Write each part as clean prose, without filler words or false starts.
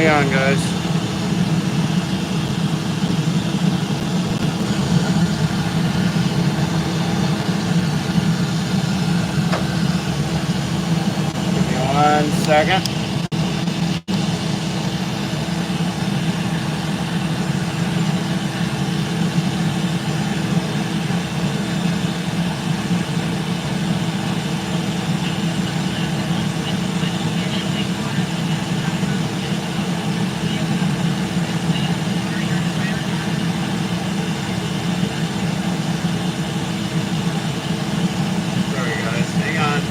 Hang on, guys. Give me 1 second. Sorry, guys. Hang on.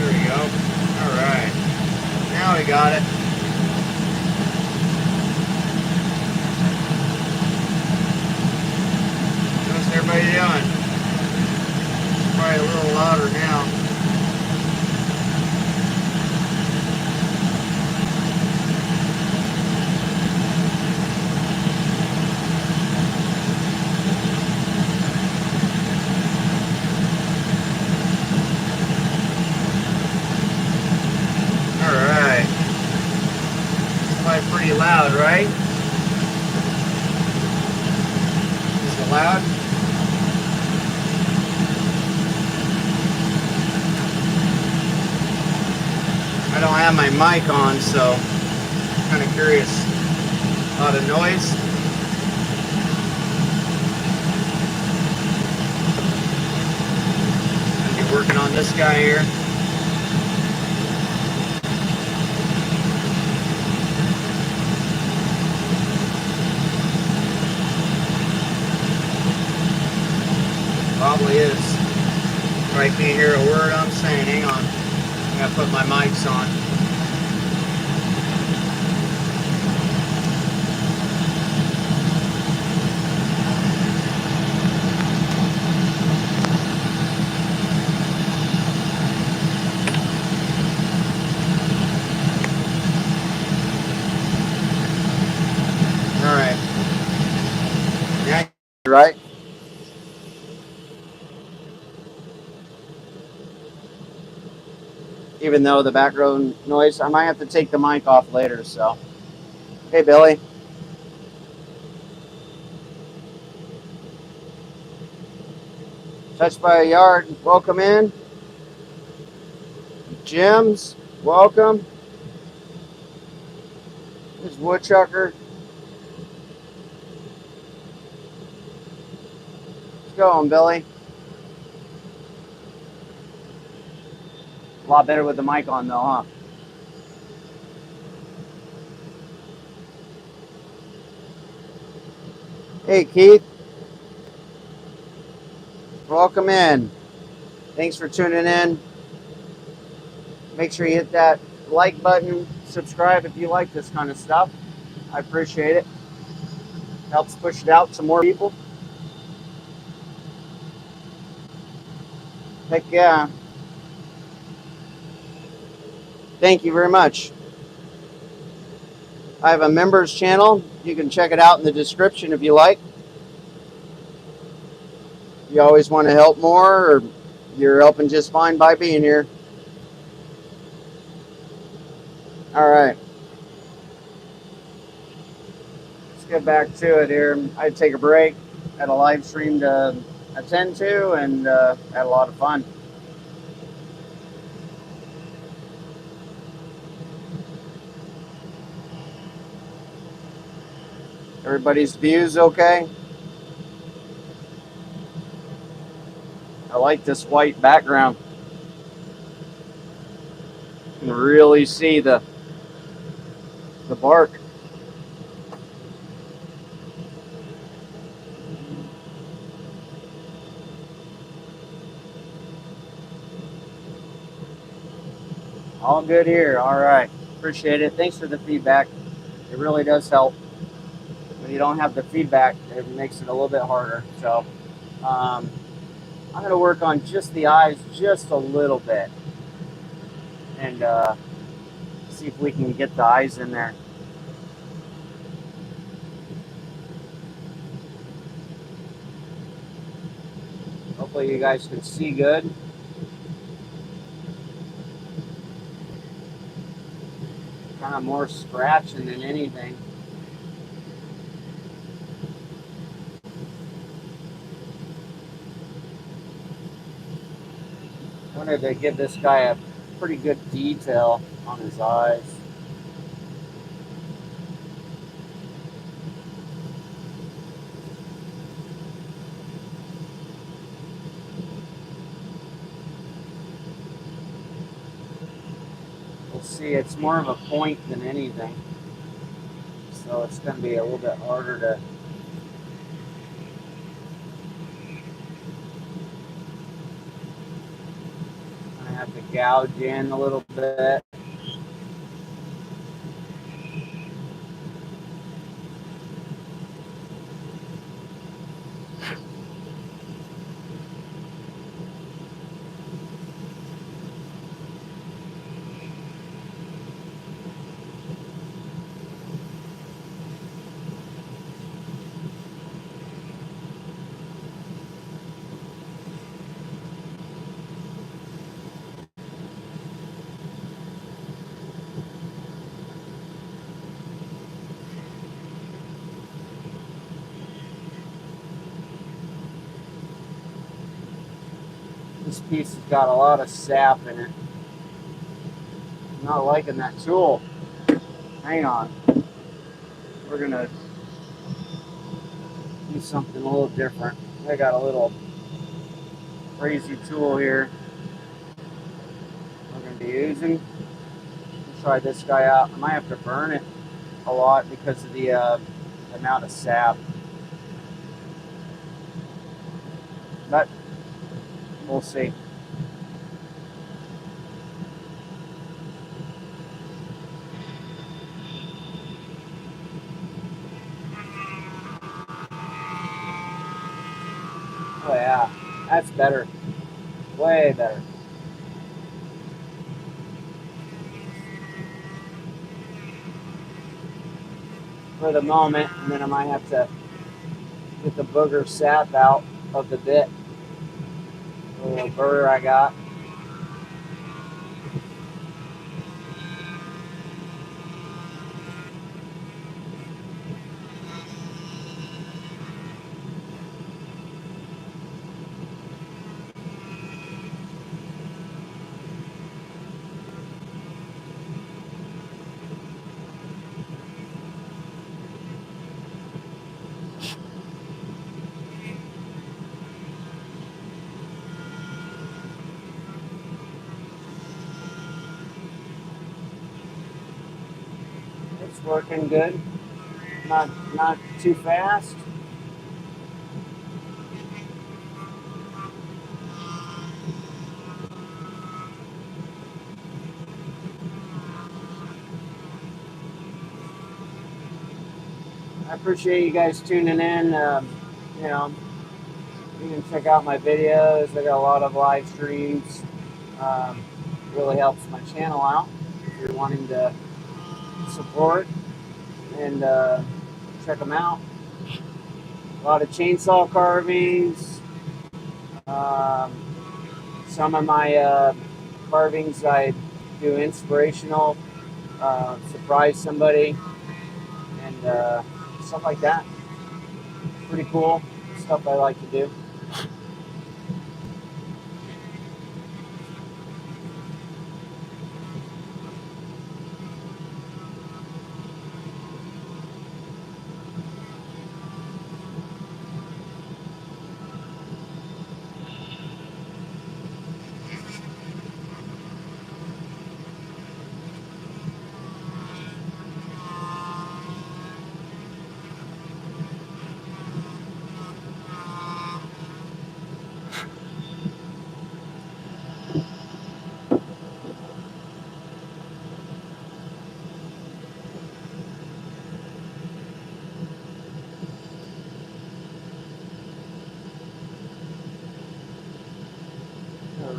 There we go. Alright. Now we got it. How's everybody doing? Probably a little louder now. Alright. Probably pretty loud, right? Is it loud? I don't have my mic on, so I'm kind of curious. A lot of noise. I'll be working on this guy here. Probably is. Probably can't hear a word I'm saying. Hang on. I gotta put my mics on. Alright. Yeah, right? Even though the background noise, I might have to take the mic off later, so. Hey, Billy. Touched by a Yard, welcome in. Jim's, welcome. There's Woodchucker. Let's go on, Billy. A lot better with the mic on, though, huh? Hey, Keith. Welcome in. Thanks for tuning in. Make sure you hit that like button, subscribe if you like this kind of stuff. I appreciate it. Helps push it out to more people. Heck yeah. Thank you very much. I have a members channel. You can check it out in the description if you like. You always want to help more, or you're helping just fine by being here. All right. Let's get back to it here. I had to take a break. Had a live stream to attend to, and had a lot of fun. Everybody's views okay? I like this white background. You can really see the bark. All good here. All right. Appreciate it. Thanks for the feedback. It really does help. When you don't have the feedback, it makes it a little bit harder. So I'm going to work on just the eyes just a little bit and see if we can get the eyes in there. Hopefully you guys can see good. Kind of more scratching than anything. Wanted to give this guy a pretty good detail on his eyes. We'll see, it's more of a point than anything. So it's going to be a little bit harder to I have to gouge in a little bit. This piece has got a lot of sap in it. I'm not liking that tool. Hang on. We're going to do something a little different. I got a little crazy tool here we're going to be using. Let's try this guy out. I might have to burn it a lot because of the amount of sap. But we'll see. Oh yeah, that's better. Way better. For the moment, and then I might have to get the booger sap out of the bit. The little burr I got. It's working good. Not too fast. I appreciate you guys tuning in. You know, you can check out my videos. I got a lot of live streams. Really helps my channel out if you're wanting to support and check them out. A lot of chainsaw carvings. Some of my carvings I do inspirational, surprise somebody, and stuff like that. Pretty cool stuff I like to do.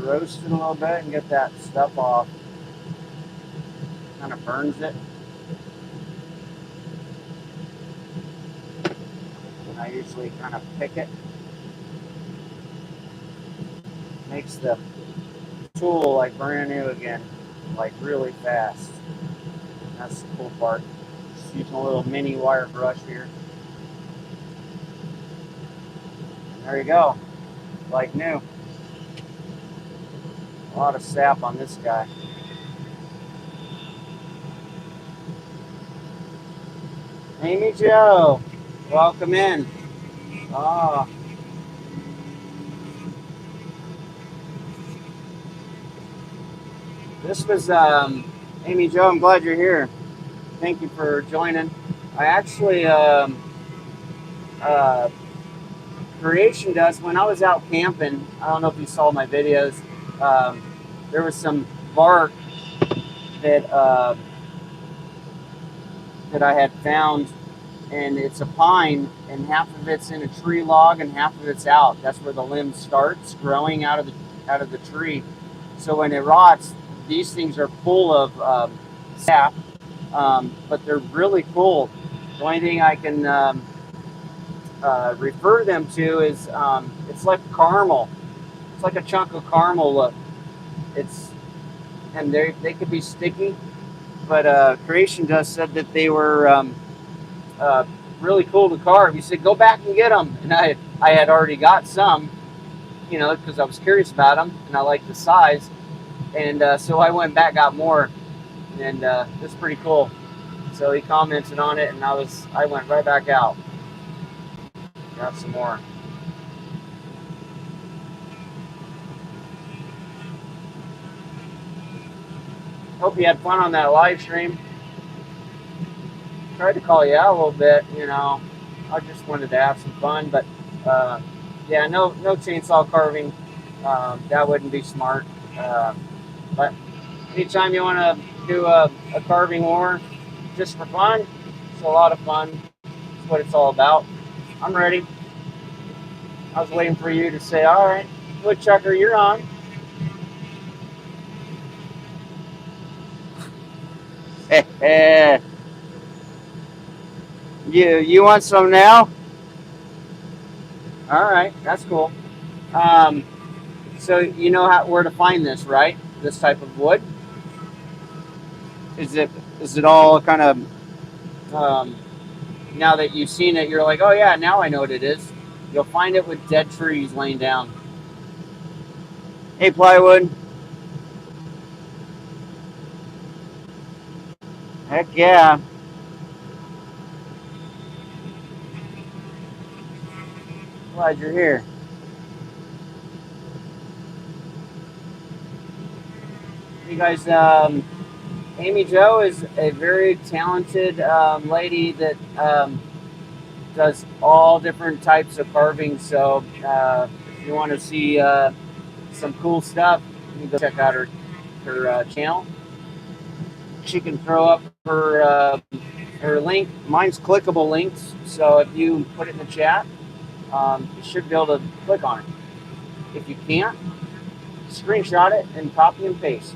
roast it a little bit and get that stuff off. Kind of burns it. And I usually kind of pick it. Makes the tool like brand new again, like really fast. That's the cool part. Just using a little mini wire brush here. And there you go, like new. A lot of sap on this guy. Amy Jo, welcome in. Oh. This was Amy Jo. I'm glad you're here. Thank you for joining. I actually Creation Dust. When I was out camping, I don't know if you saw my videos. There was some bark that that I had found, and it's a pine, and half of it's in a tree log and half of it's out. That's where the limb starts growing out of the tree. So when it rots, these things are full of sap, but they're really cool. The only thing I can refer them to is it's like caramel. It's like a chunk of caramel. Look, and they could be sticky, but Creation Dust said that they were really cool to carve. He said, go back and get them, and I had already got some, you know, because I was curious about them and I liked the size, and so I went back, got more, and it's pretty cool. So he commented on it, and I went right back out, got some more. Hope you had fun on that live stream. Tried to call you out a little bit, you know. I just wanted to have some fun, but yeah, no chainsaw carving. That wouldn't be smart. But anytime you want to do a carving war just for fun, it's a lot of fun. That's what it's all about. I'm ready. I was waiting for you to say, all right, woodchucker, you're on. You want some now? All right, that's cool. So you know where to find this, right? This type of wood. Is it all kind of now that you've seen it, you're like, oh yeah, now I know what it is. You'll find it with dead trees laying down. Hey, plywood. Heck yeah. Glad you're here. You guys, Amy Jo is a very talented lady that does all different types of carving. So if you want to see some cool stuff, you can go check out her channel. She can throw up her link. Mine's clickable links, so if you put it in the chat, you should be able to click on it. If you can't, screenshot it and copy and paste.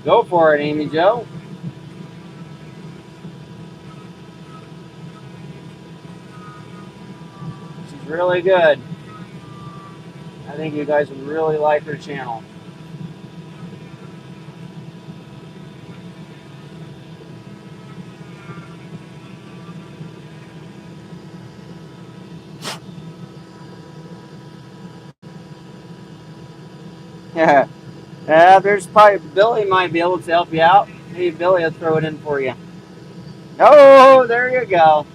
Go for it, Amy Jo. She's really good. I think you guys would really like her channel. Yeah. There's probably Billy might be able to help you out. Maybe Billy will throw it in for you. Oh, there you go.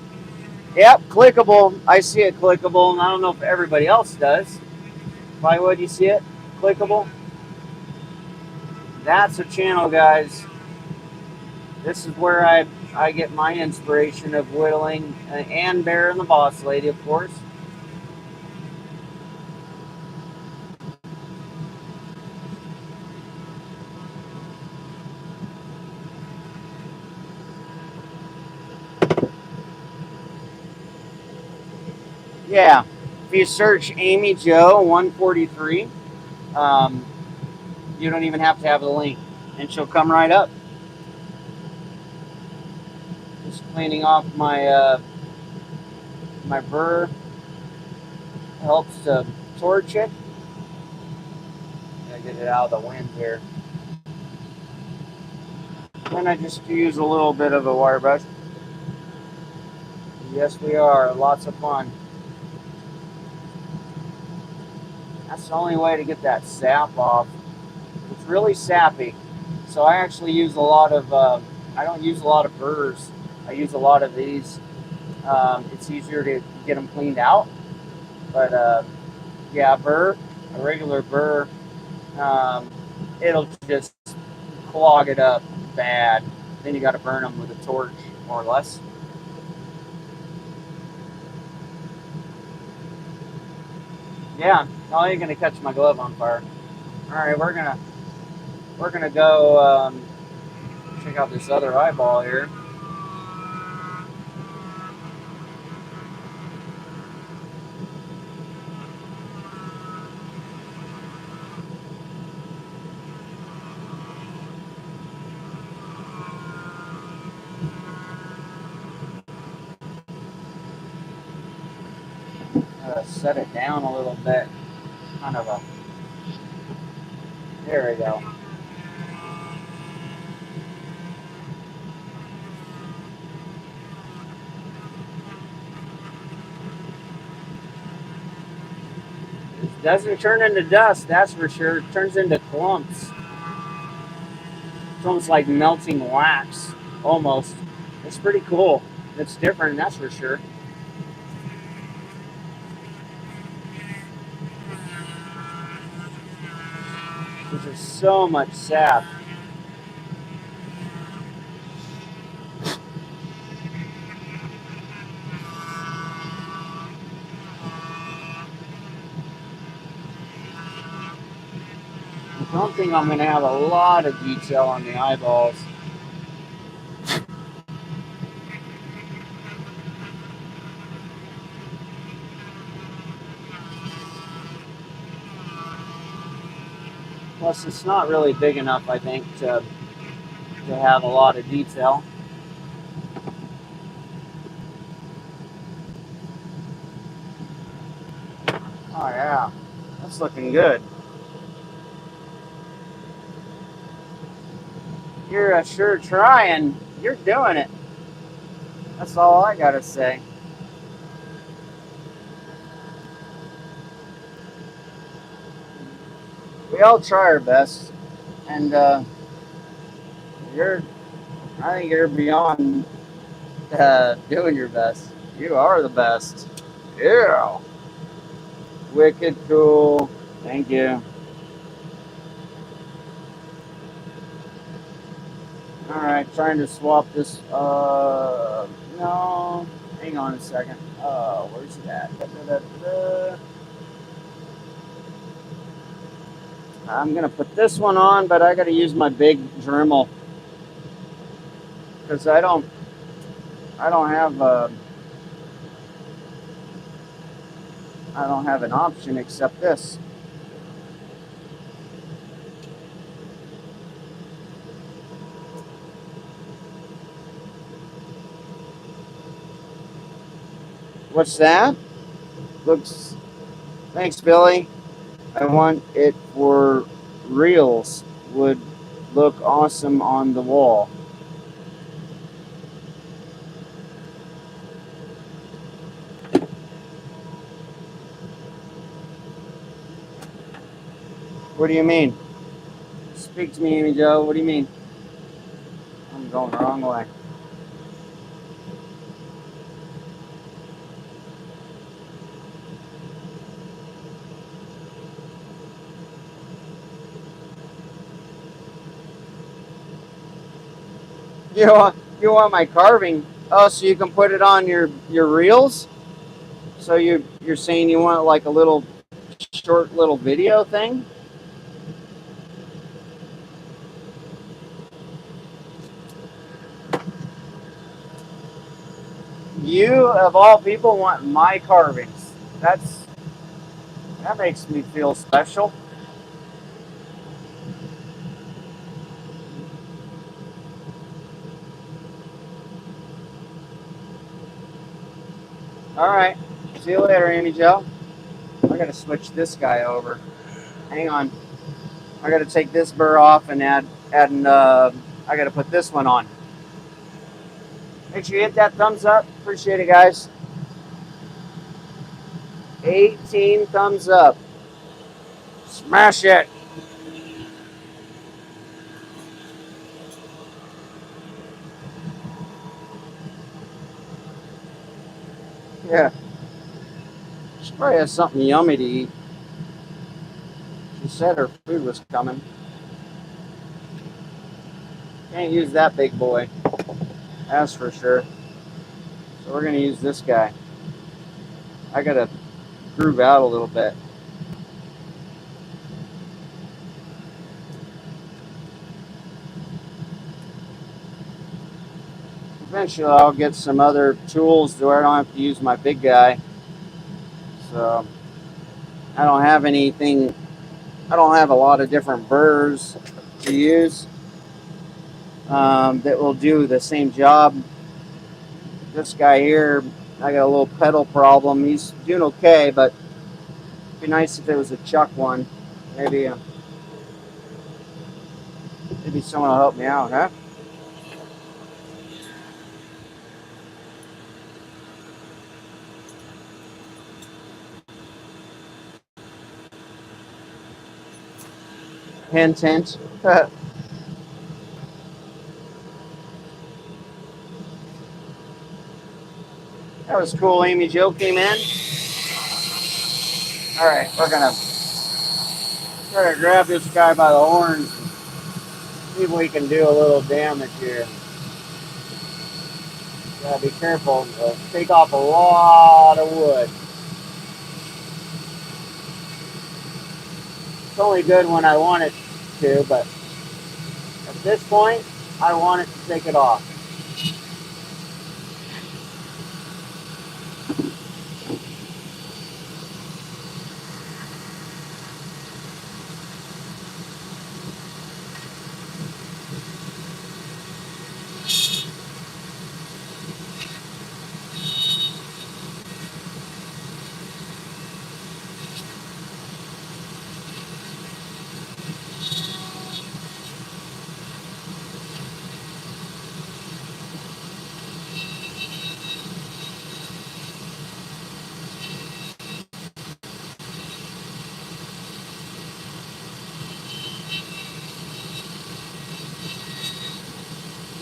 Yep, clickable. I see it clickable, and I don't know if everybody else does. Plywood, you see it? Clickable? That's a channel, guys. This is where I get my inspiration of whittling, and Bear and the Boss Lady, of course. Yeah, If you search Amy Jo 143, you don't even have to have the link, and she'll come right up. Just cleaning off my my burr. Helps to torch it. Gotta get it out of the wind here. Then I just use a little bit of a wire brush. Yes, we are. Lots of fun. That's the only way to get that sap off. It's really sappy. So I actually use a lot of, I don't use a lot of burrs. I use a lot of these. It's easier to get them cleaned out. But yeah, burr, a regular burr, it'll just clog it up bad. Then you got to burn them with a torch, more or less. Yeah, oh, you're gonna catch my glove on fire. All right, we're gonna go check out this other eyeball here. Set it down a little bit, kind of a, there we go. It doesn't turn into dust, that's for sure. It turns into clumps. It's almost like melting wax, almost. It's pretty cool. It's different, that's for sure. There's just so much sap. I don't think I'm going to have a lot of detail on the eyeballs. Plus, it's not really big enough, I think, to have a lot of detail. Oh yeah, that's looking good. You're sure trying. You're doing it. That's all I gotta say. We all try our best, and I think you're beyond doing your best. You are the best. Yeah. Wicked cool. Thank you. Alright, trying to swap this. No. Hang on a second. Where's it at? I'm going to put this one on, but I got to use my big Dremel. Because I don't have an option except this. What's that? Looks. Thanks, Billy. I want it for reals. Would look awesome on the wall. What do you mean? Speak to me, Amy Jo. What do you mean? I'm going the wrong way. You want my carving? Oh, so you can put it on your reels? So you're saying you want like a little short little video thing? You of all people want my carvings. That's That makes me feel special. All right. See you later, Amy Jo. I gotta switch this guy over. Hang on. I gotta take this burr off and I gotta put this one on. Make sure you hit that thumbs up. Appreciate it, guys. 18 thumbs up. Smash it. Yeah. She probably has something yummy to eat. She said her food was coming. Can't use that big boy. That's for sure. So we're gonna use this guy. I gotta groove out a little bit. Eventually I'll get some other tools to where I don't have to use my big guy. So I don't have anything, I don't have a lot of different burrs to use that will do the same job. This guy here, I got a little pedal problem. He's doing okay, but it'd be nice if it was a chuck one. Maybe someone will help me out, huh? Hint, hint. That was cool. Amy Jo came in. All right, we're gonna try to grab this guy by the horns and see if we can do a little damage here. Gotta be careful. It'll take off a lot of wood. It's only good when I want it to, but at this point, I want it to take it off.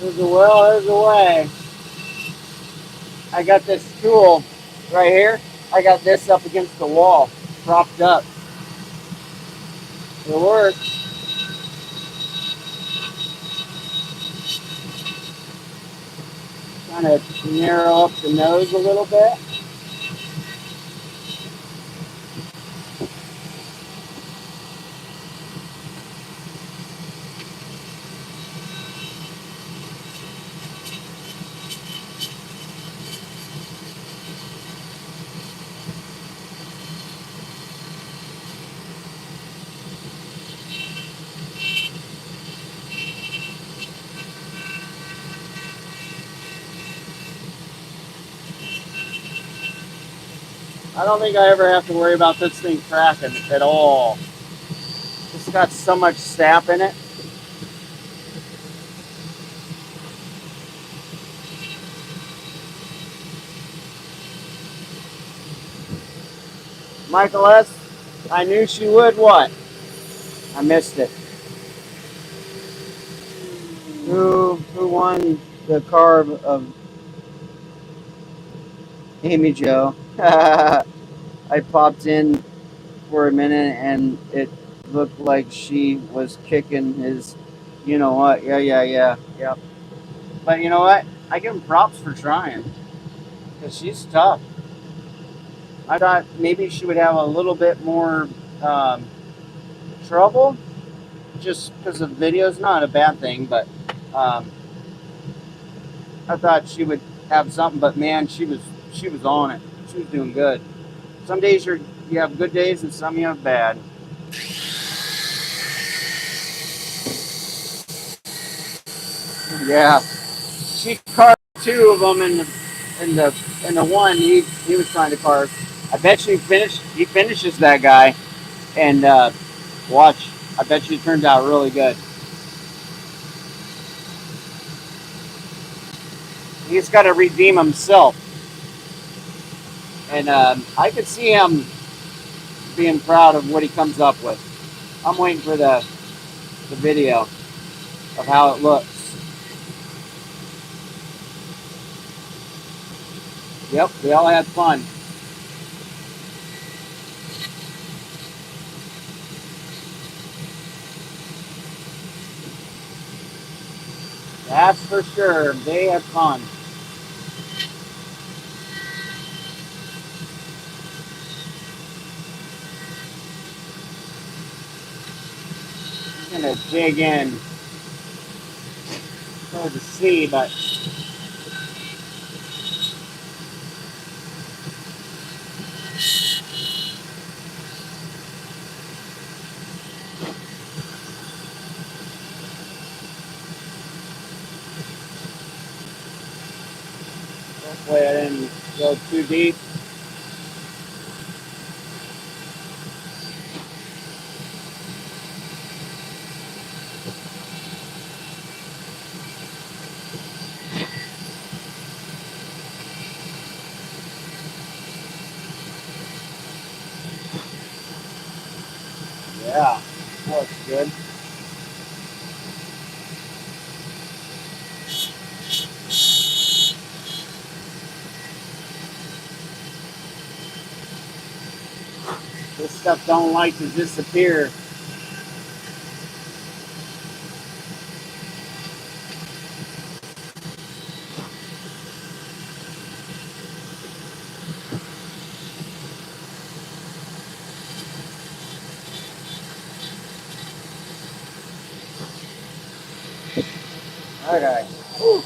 There's a will, there's a way. I got this tool right here. I got this up against the wall, propped up. It works. Kind of narrow up the nose a little bit. I don't think I ever have to worry about this thing cracking at all. It's got so much sap in it. Michael S., I knew she would what? I missed it. Who won the carve of Amy Jo? I popped in for a minute and it looked like she was kicking his, you know what? Yeah. But you know what? I give him props for trying because she's tough. I thought maybe she would have a little bit more trouble just because of videos. Not a bad thing, but I thought she would have something. But man, she was on it. She was doing good. Some days you're you have good days and some you have bad. Yeah, she carved two of them in the one he was trying to carve. I bet you he finishes that guy, and watch. I bet you it turns out really good. He's got to redeem himself, and I could see him being proud of what he comes up with. I'm waiting for the video of how it looks. Yep, we all had fun. That's for sure. They had fun. I'm gonna dig in hard to see, but hopefully I didn't go too deep. Yeah, that looks good. This stuff don't like to disappear. Okay. Whew.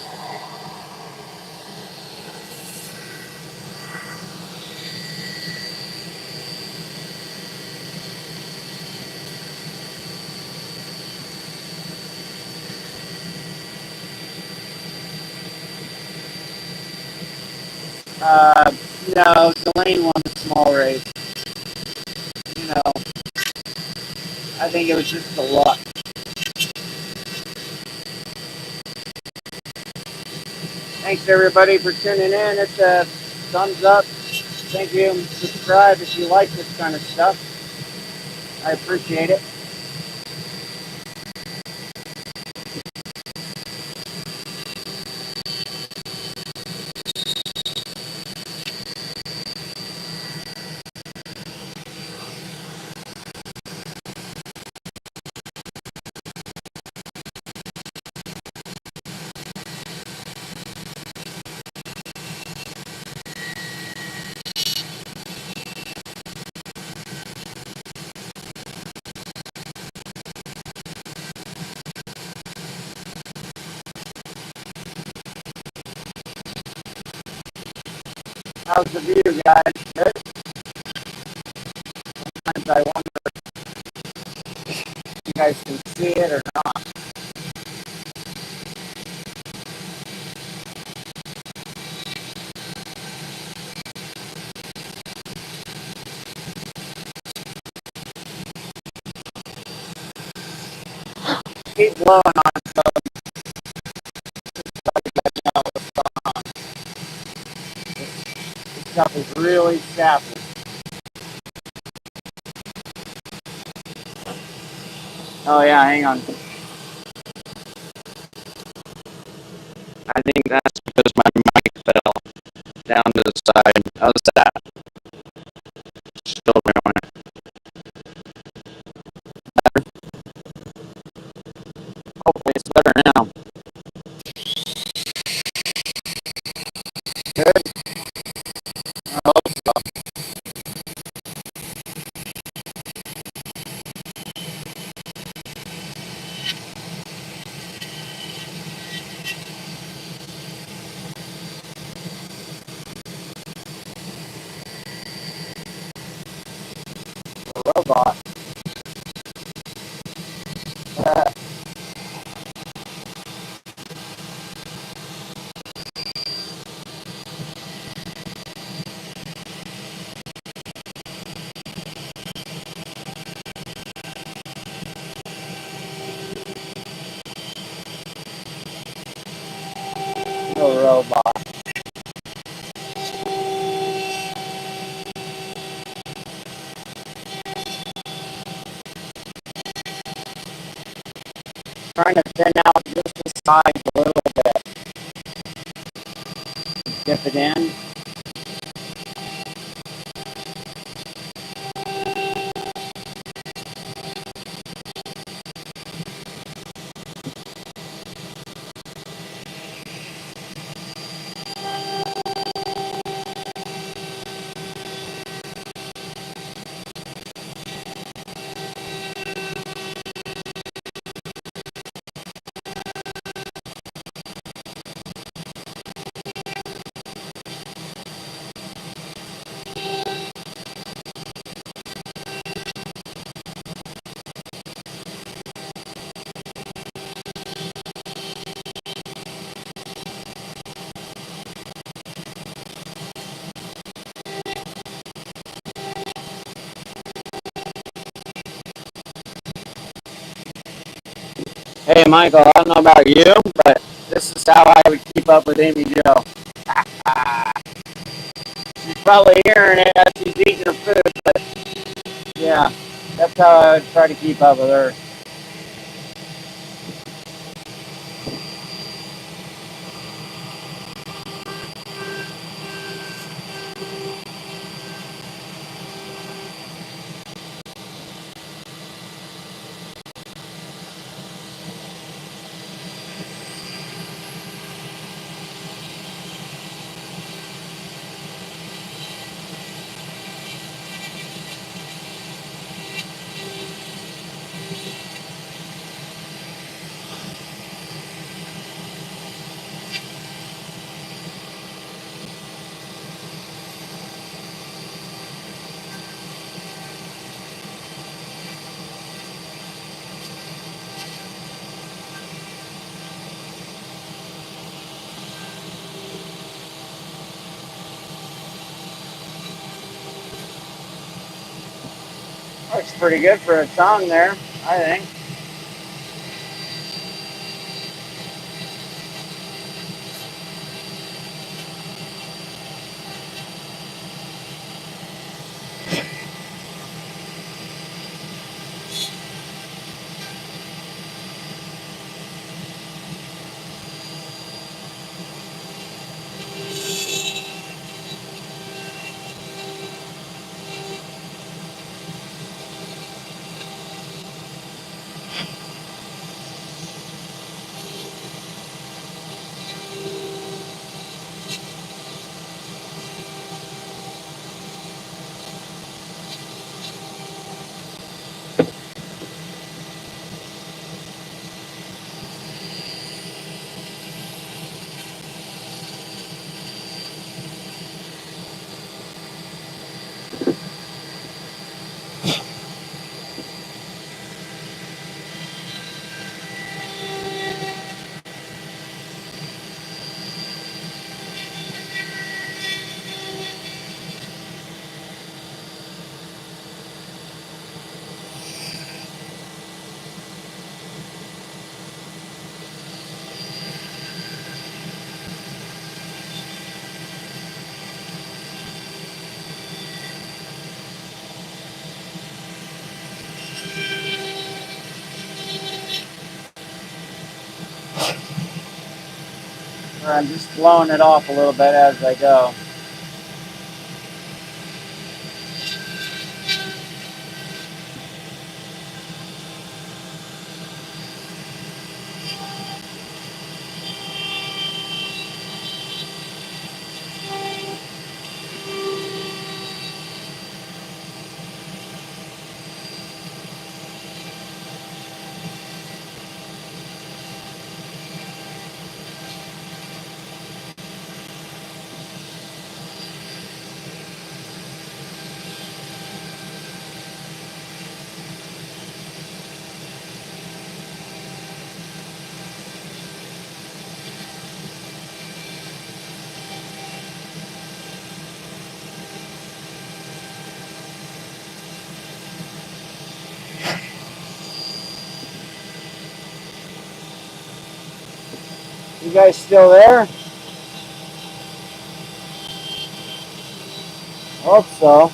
Uh, no, Delane won the small race. You know, I think it was just the luck. Thanks everybody for tuning in. It's a thumbs up. Thank you. Subscribe if you like this kind of stuff. I appreciate it. How's the view, guys? Good? Sometimes I wonder if you guys can see it or not. Keep blowing on it, so you guys know what's going on. This stuff is really sappy. Oh yeah, hang on. I think that's because my mic fell down to the side. How's that? Still doing it. Hopefully it's better now. Good. I hope so. robot. Little robot. Trying to thin out just the sides a little bit. Dip it in. Hey, Michael, I don't know about you, but this is how I would keep up with Amy Jo. She's probably hearing it as she's eating her food, but yeah, that's how I would try to keep up with her. Looks pretty good for a tongue there, I think. I'm just blowing it off a little bit as I go. You guys still there? Hope so.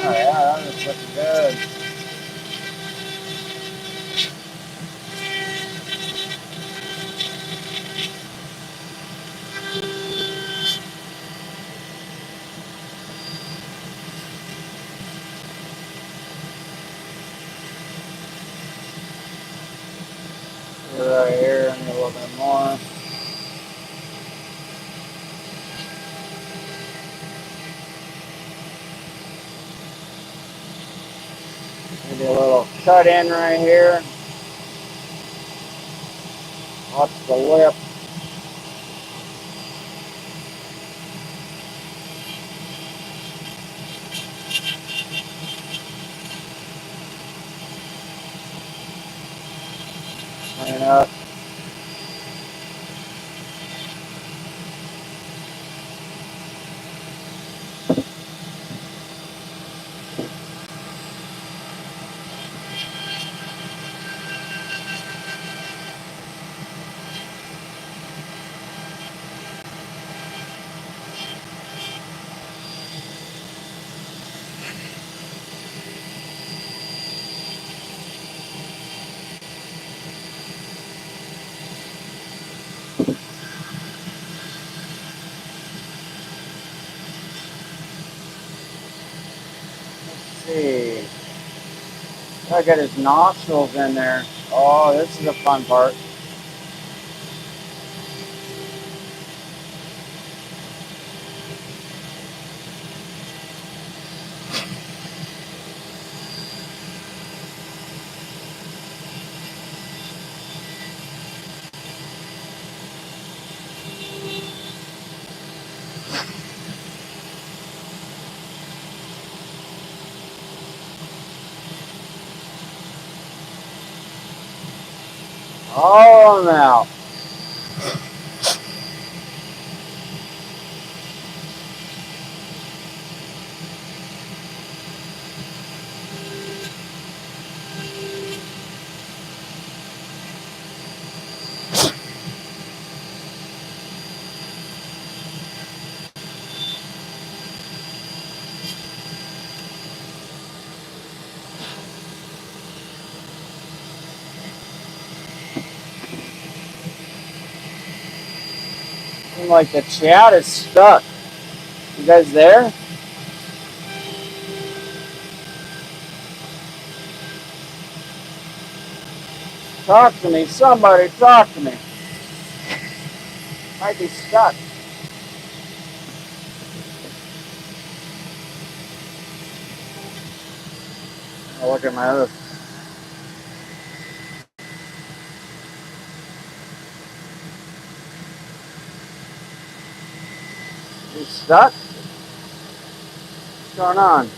Oh yeah, that is looking good. Right here, and a little bit more. Maybe a little cut in right here. Watch the lip. Clean up. Let's see. I got his nostrils in there. Oh, this is a fun part. All of them out. Seems like the chat is stuck. You guys there? Talk to me. Somebody talk to me. Might be stuck. I'll look at my other. You stuck? What's going on?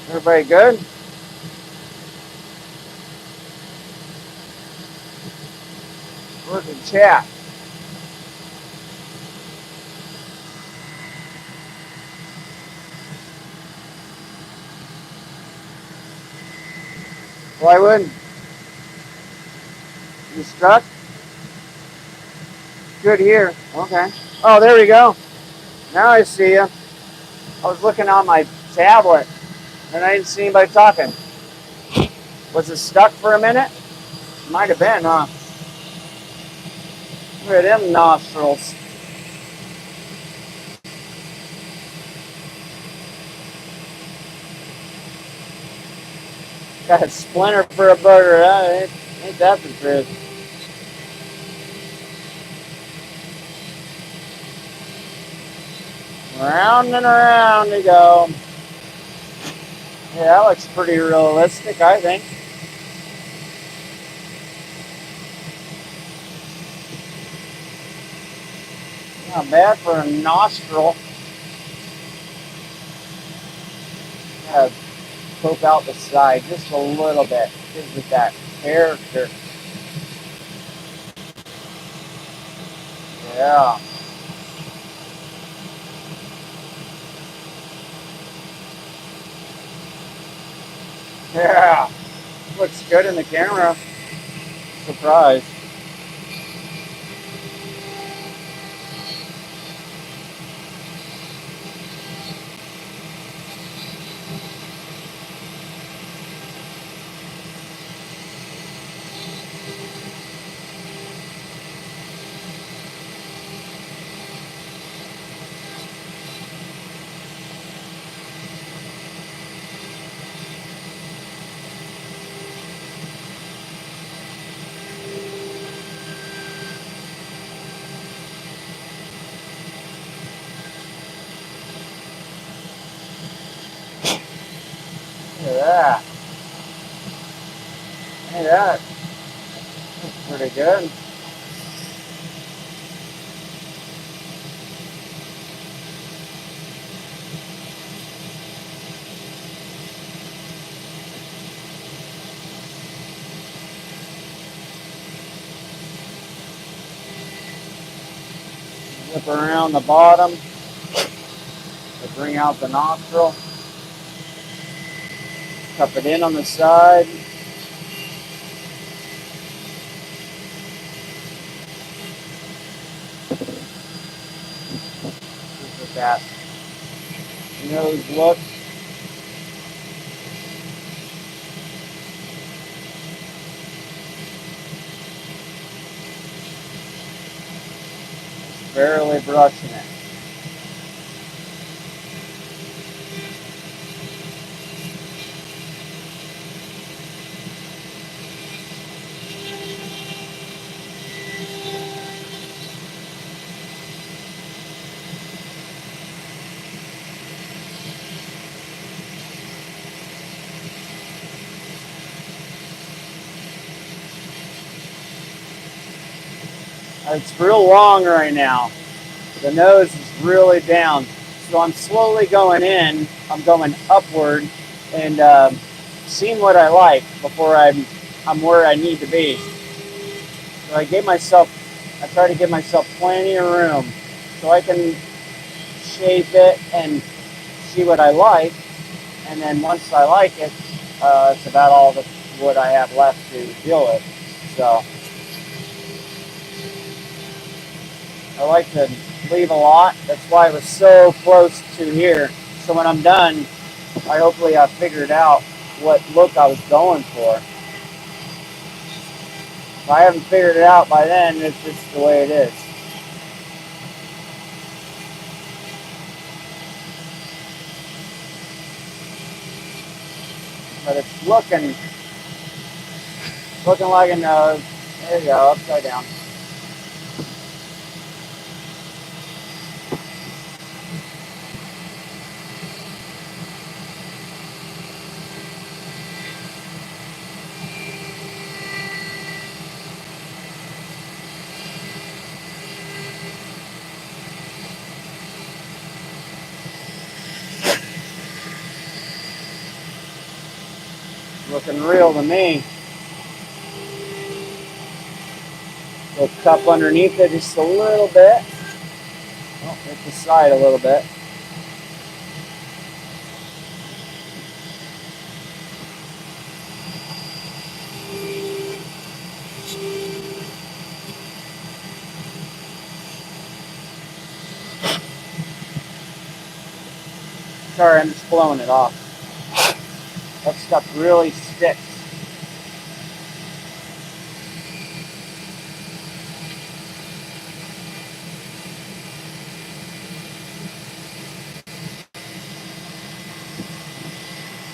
Everybody good? Where's the chat? Plywood? You stuck? Good here. Okay. Oh, there we go. Now I see you. I was looking on my tablet and I didn't see anybody talking. Was it stuck for a minute? Might have been, huh? Look at them nostrils. Got a splinter for a burger, huh? Ain't that the truth? Round and around we go. Yeah, that looks pretty realistic, I think. Not bad for a nostril. Gotta poke out the side just a little bit. Gives it that character. Yeah. Yeah. Looks good in the camera. Surprise. Look at that. Hey, that. That's pretty good. Whip around the bottom to bring out the nostril. Cup it in on the side. Look at that nose look. Barely brushing it. It's real long right now. The nose is really down. So I'm slowly going in. I'm going upward and seeing what I like before I'm where I need to be. So I try to give myself plenty of room so I can shape it and see what I like. And then once I like it, it's about all the wood I have left to deal with. So I like to leave a lot. That's why I was so close to here. So when I'm done, hopefully I figured out what look I was going for. If I haven't figured it out by then, it's just the way it is. But it's looking like a nose. There you go, upside down. Looking real to me. Little cup underneath it just a little bit. Oh, hit the side a little bit. Sorry, I'm just blowing it off. That stuff really sticks.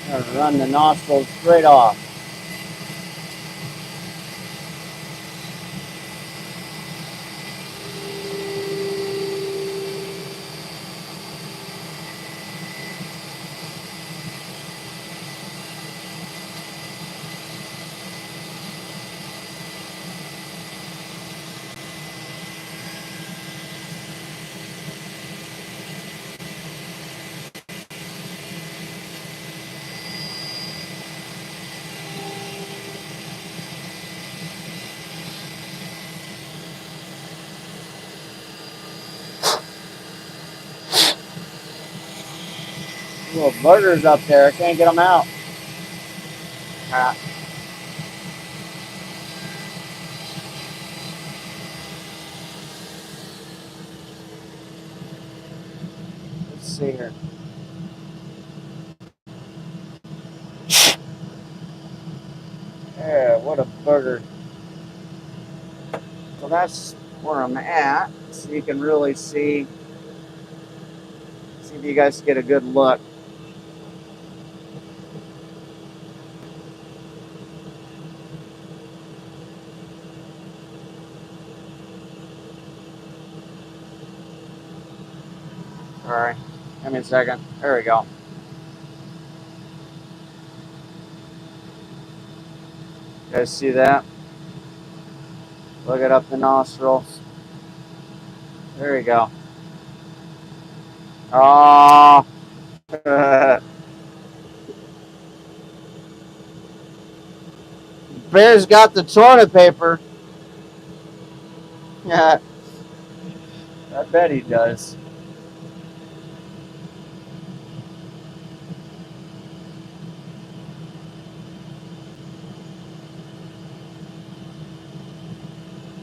I'm gonna run the nostrils straight off. Little buggers up there. I can't get them out. Ah, let's see here. Yeah, what a bugger. So that's where I'm at. So you can really see if you guys get a good look. All right, give me a second. There we go. You guys see that? Look it up the nostrils. There you go. Oh, Bear's got the toilet paper. Yeah, I bet he does.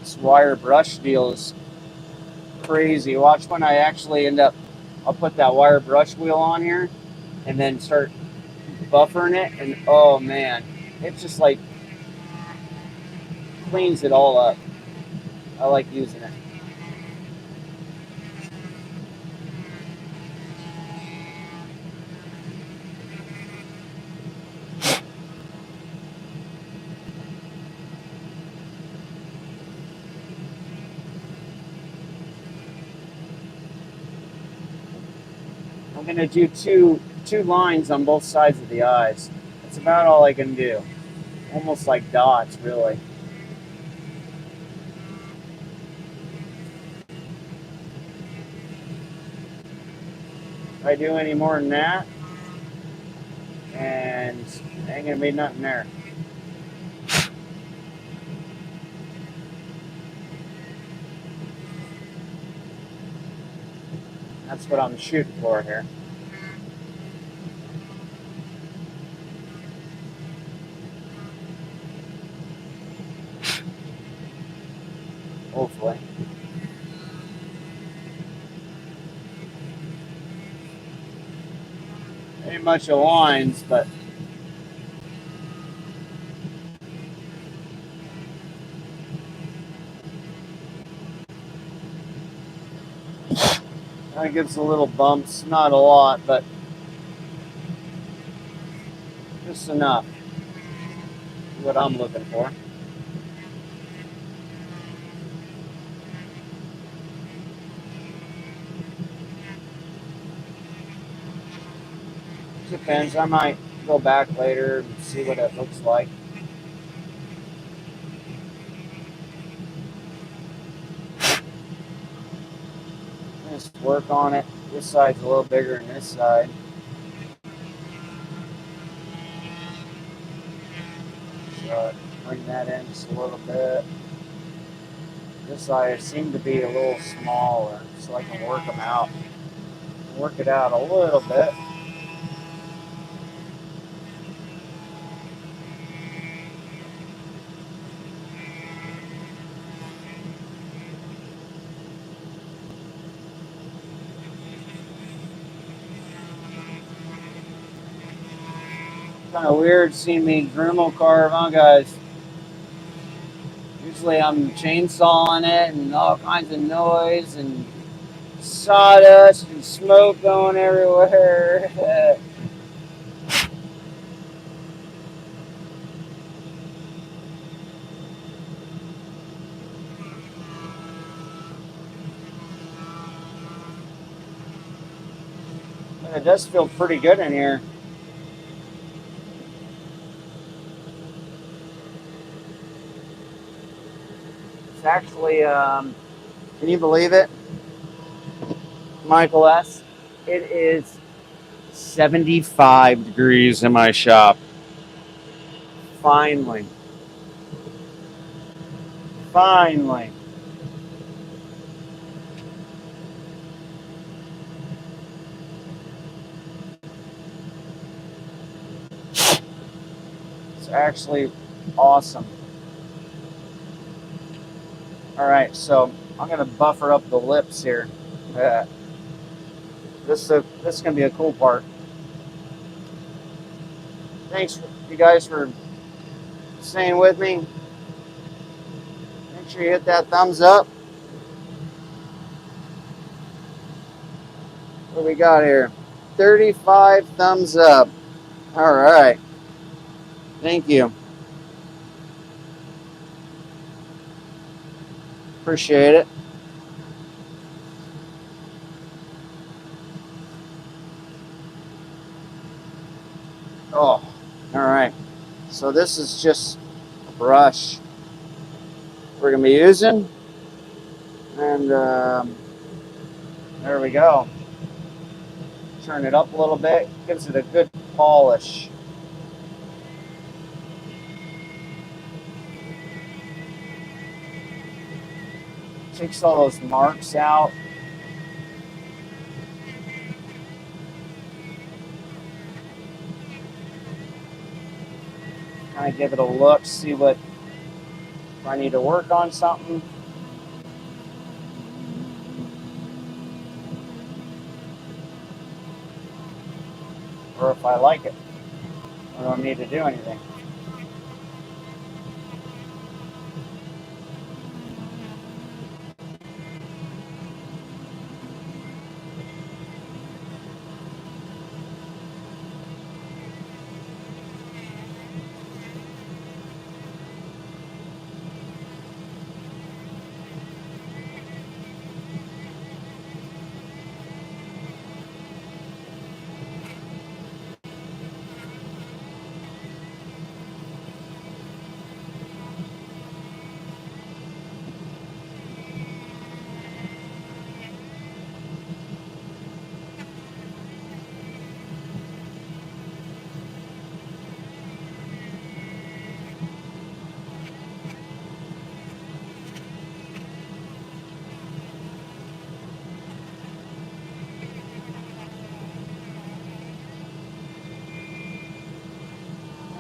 This wire brush deal is crazy. Watch when I actually end up, I'll put that wire brush wheel on here and then start buffering it, and oh man, it just like cleans it all up. I like using it. I'm gonna do two lines on both sides of the eyes. That's about all I can do. Almost like dots, really. If I do any more than that, and ain't gonna be nothing there. That's what I'm shooting for here. Hopefully. Ain't much of lines, but that gives a little bumps. Not a lot, but just enough. What I'm looking for. Depends. I might go back later and see what it looks like. Just work on it. This side's a little bigger than this side. So bring that in just a little bit. This side seemed to be a little smaller, so I can work them out. Work it out a little bit. Kind of weird seeing me Dremel carve, huh, guys? Usually I'm chainsawing it and all kinds of noise and sawdust and smoke going everywhere. It does feel pretty good in here. It's actually, can you believe it, Michael S? It is 75 degrees in my shop. Finally. Finally. actually awesome. All right, so I'm gonna buffer up the lips here. This is gonna be a cool part. Thanks you guys for staying with me. Make sure you hit that thumbs up. What do we got here? 35 thumbs up. All right. Thank you. Appreciate it. Oh, all right. So this is just a brush we're going to be using. And there we go. Turn it up a little bit. Gives it a good polish. Takes all those marks out. Kind of give it a look, see what if I need to work on something. Or if I like it. I don't need to do anything.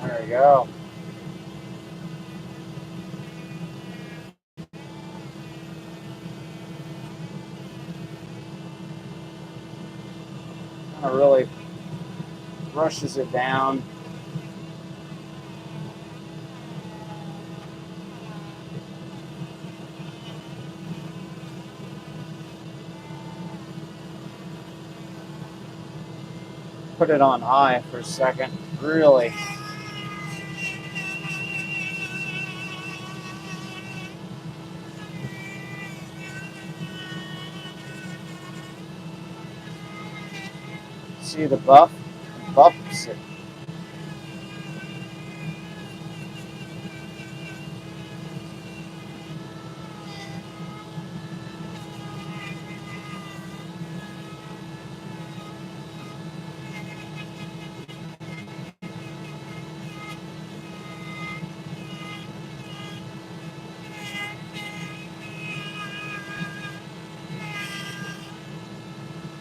There we go. Kind of really brushes it down. Put it on high for a second. Really. See the buff? It buffs it.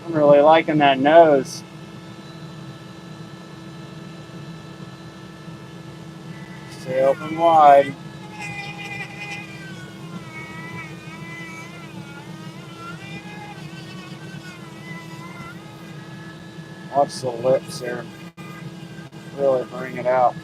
I'm really liking that nose. Stay open wide. Watch the lips here. Really bring it out.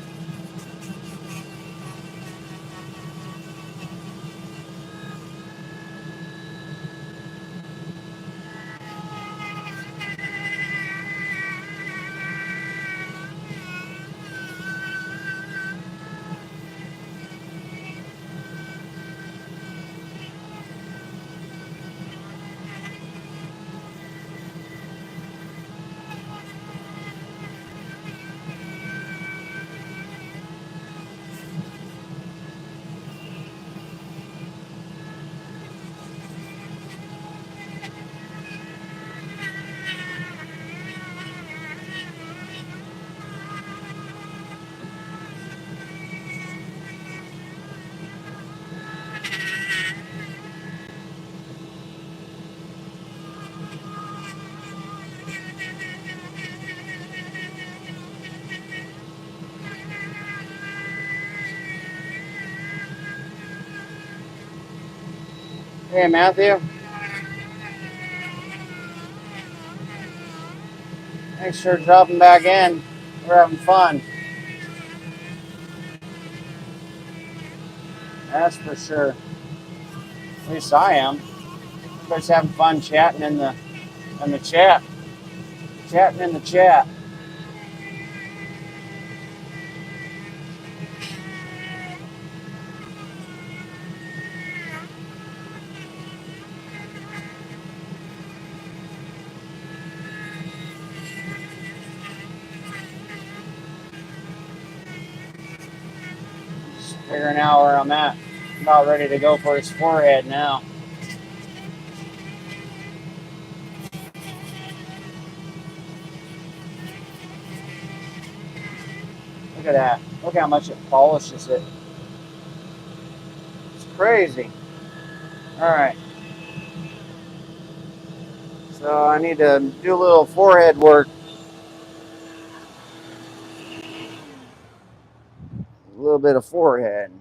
Hey, Matthew. Thanks for dropping back in. We're having fun. That's for sure. At least I am. Everybody's having fun chatting in the chat. Chatting in the chat. Just figuring out where I'm at. About ready to go for his forehead now. Look at that. Look how much it polishes it. It's crazy. All right. So I need to do a little forehead work. A little bit of forehead.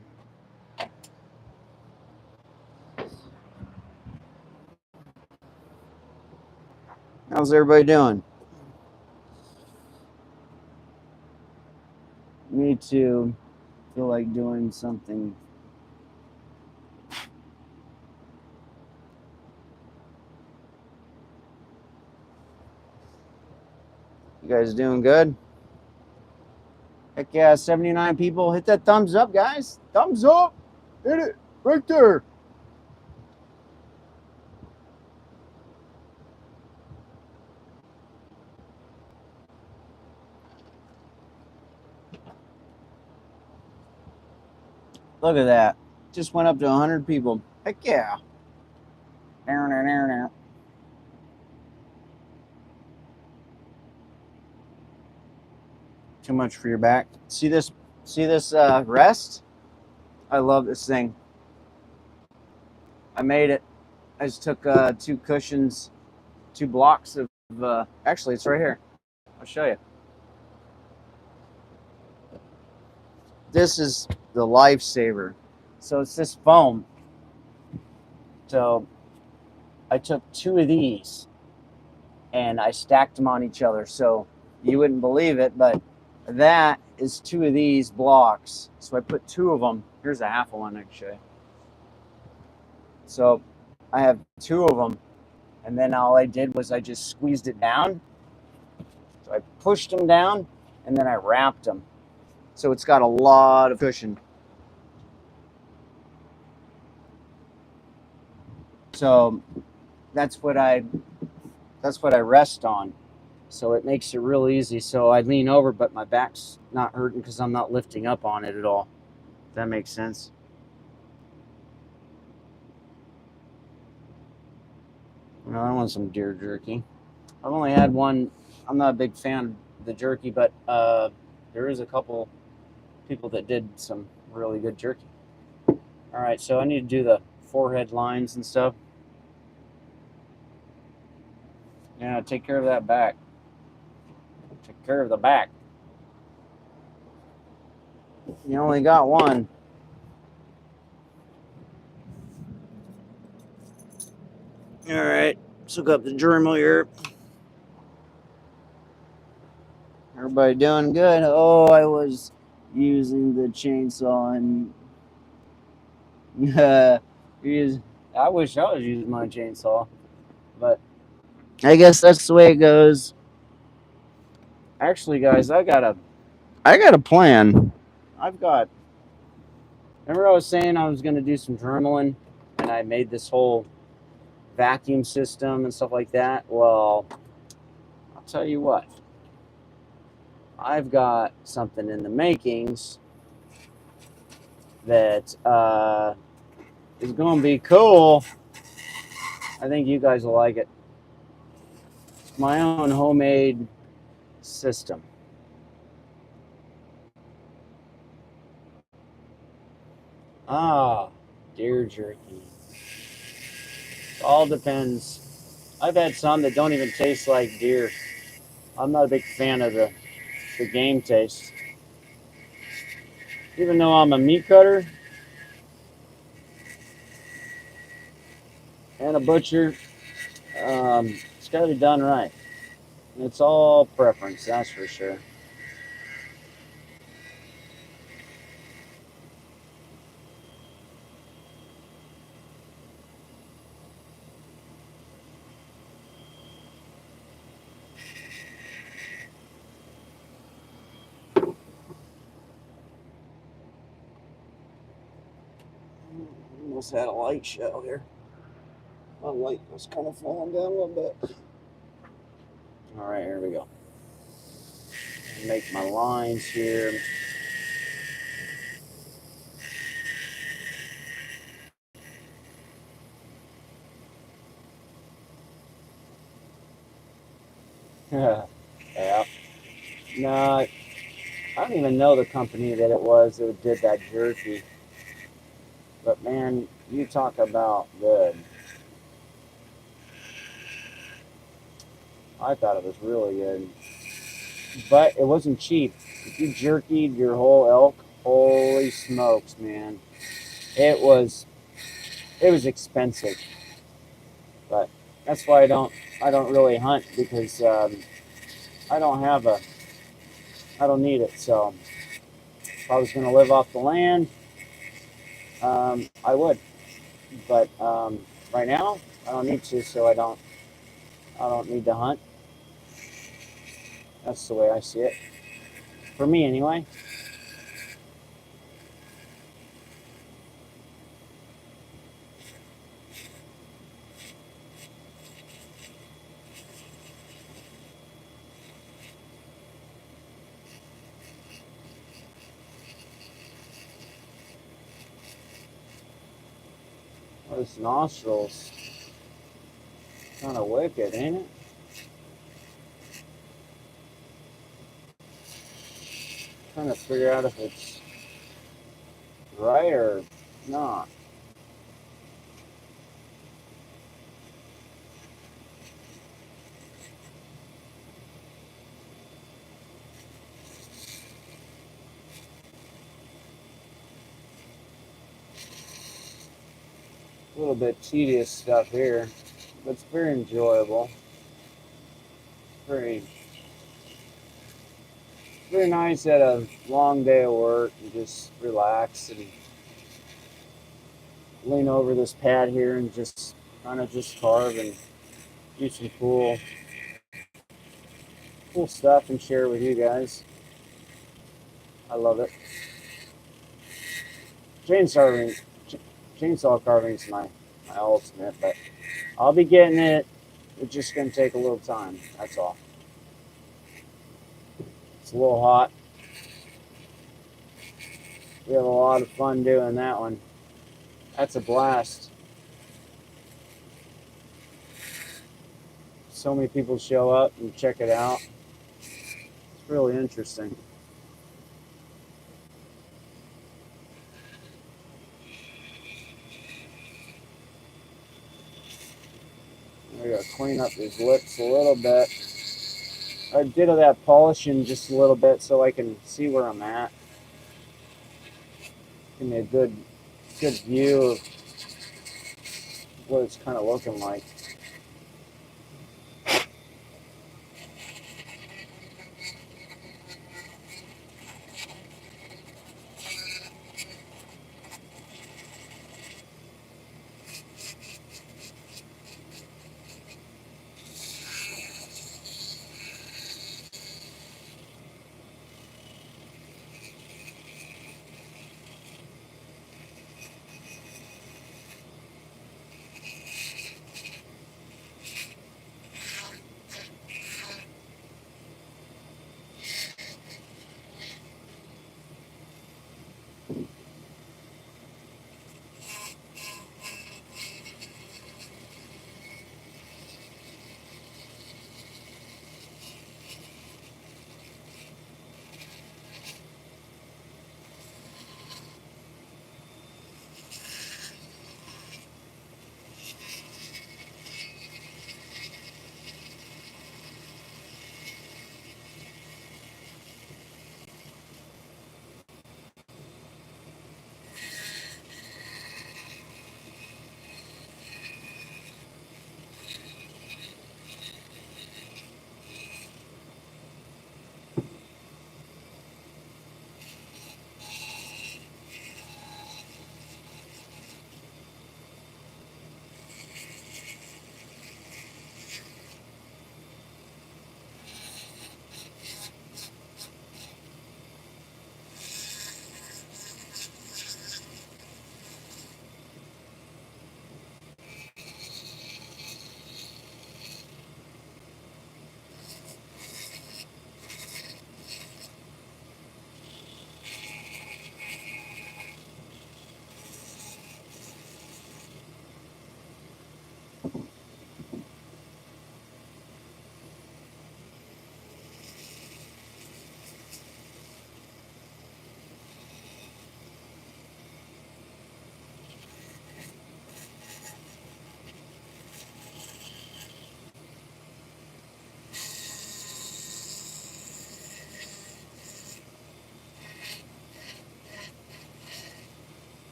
How's everybody doing? Me too. Feel like doing something. You guys doing good? Heck yeah, 79 people. Hit that thumbs up, guys. Thumbs up. Hit it right there. Look at that. Just went up to 100 people. Heck yeah. Too much for your back. See this rest? I love this thing. I made it. I just took 2 cushions, 2 blocks of actually it's right here. I'll show you. This is the lifesaver. So it's this foam. So I took 2 of these and I stacked them on each other. So you wouldn't believe it, but that is 2 of these blocks. So I put 2 of them. Here's a half of one, actually. So I have 2 of them. And then all I did was I just squeezed it down. So I pushed them down and then I wrapped them. So it's got a lot of cushion. So that's what I rest on. So it makes it real easy. So I lean over, but my back's not hurting because I'm not lifting up on it at all. If that makes sense. No, I want some deer jerky. I've only had one. I'm not a big fan of the jerky, but there is a couple people that did some really good jerky. All right, so I need to do the forehead lines and stuff. Yeah, take care of that back. Take care of the back. You only got one. All right, let's look up the journal here. Everybody doing good? Oh, I was using the chainsaw and I wish I was using my chainsaw, but I guess that's the way it goes. Actually, guys, I got a plan. I've got. Remember, I was saying I was going to do some journaling, and I made this whole vacuum system and stuff like that. Well, I'll tell you what. I've got something in the makings that is going to be cool. I think you guys will like it. It's my own homemade system. Ah, deer jerky. It all depends. I've had some that don't even taste like deer. I'm not a big fan of the game taste. Even though I'm a meat cutter, and a butcher. It's got to be done right. It's all preference, that's for sure. Almost had a light show here. My light was kind of falling down a little bit. All right, here we go. Make my lines here. Yeah. No, I don't even know the company that it was that did that jerky. But man, you talk about good. I thought it was really good. But it wasn't cheap. If you jerkied your whole elk, holy smokes, man. It was expensive. But that's why I don't really hunt, because I don't have a I don't need it. So if I was going to live off the land, I would. But right now, I don't need to, so I don't need to hunt. That's the way I see it. For me, anyway. Those nostrils, kind of wicked, ain't it? Trying to figure out if it's right or not. A little bit tedious stuff here, but it's very enjoyable. Very, very nice at a long day of work and just relax and lean over this pad here and just kind of just carve and do some cool stuff and share with you guys. I love it. Chainsaw carving's my ultimate, but I'll be getting it. It's just gonna take a little time. That's all. It's a little hot. We have a lot of fun doing that one. That's a blast. So many people show up and check it out. It's really interesting. I gotta clean up these lips a little bit. I did that polishing just a little bit so I can see where I'm at. Give me a good view of what it's kind of looking like.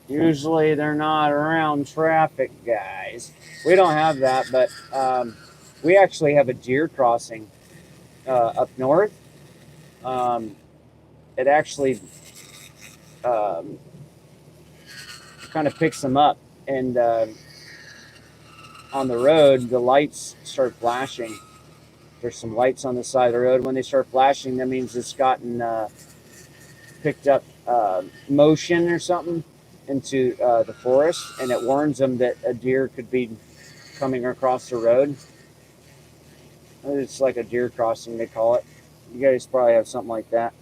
Usually they're not around traffic, guys. We don't have that, but we actually have a deer crossing up north. Um, it actually um, kind of picks them up, and on the road, the lights start flashing. There's some lights on the side of the road. When they start flashing, that means it's gotten picked up motion or something into the forest, and it warns them that a deer could be coming across the road. It's like a deer crossing, they call it. You guys probably have something like that.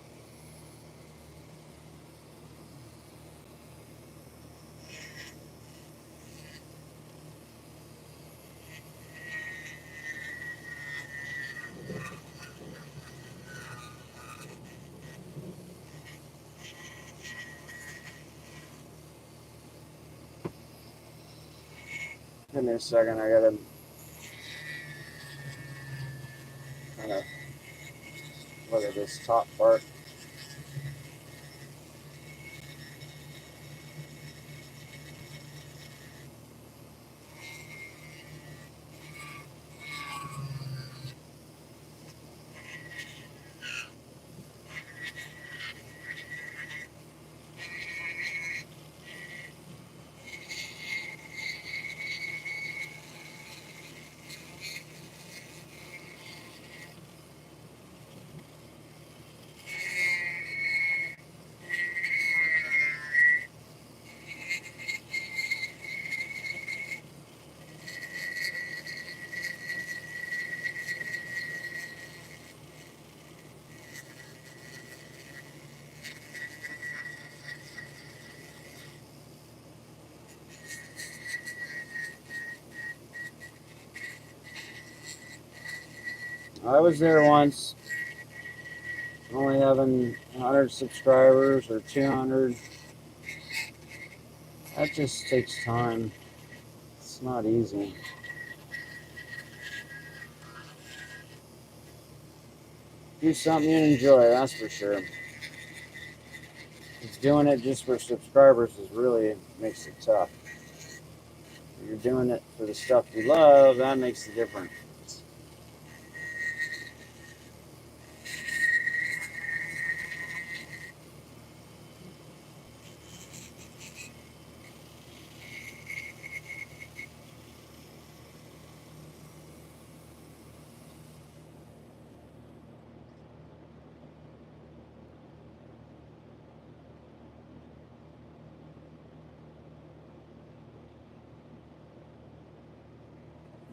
Give me a second. I gotta kind of look at this top part. I was there once, only having 100 subscribers or 200. That just takes time. It's not easy. Do something you enjoy, that's for sure. It's doing it just for subscribers is really makes it tough. If you're doing it for the stuff you love, that makes the difference.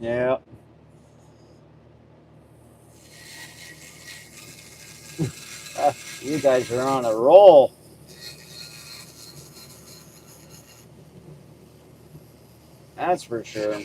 Yeah. You guys are on a roll. That's for sure.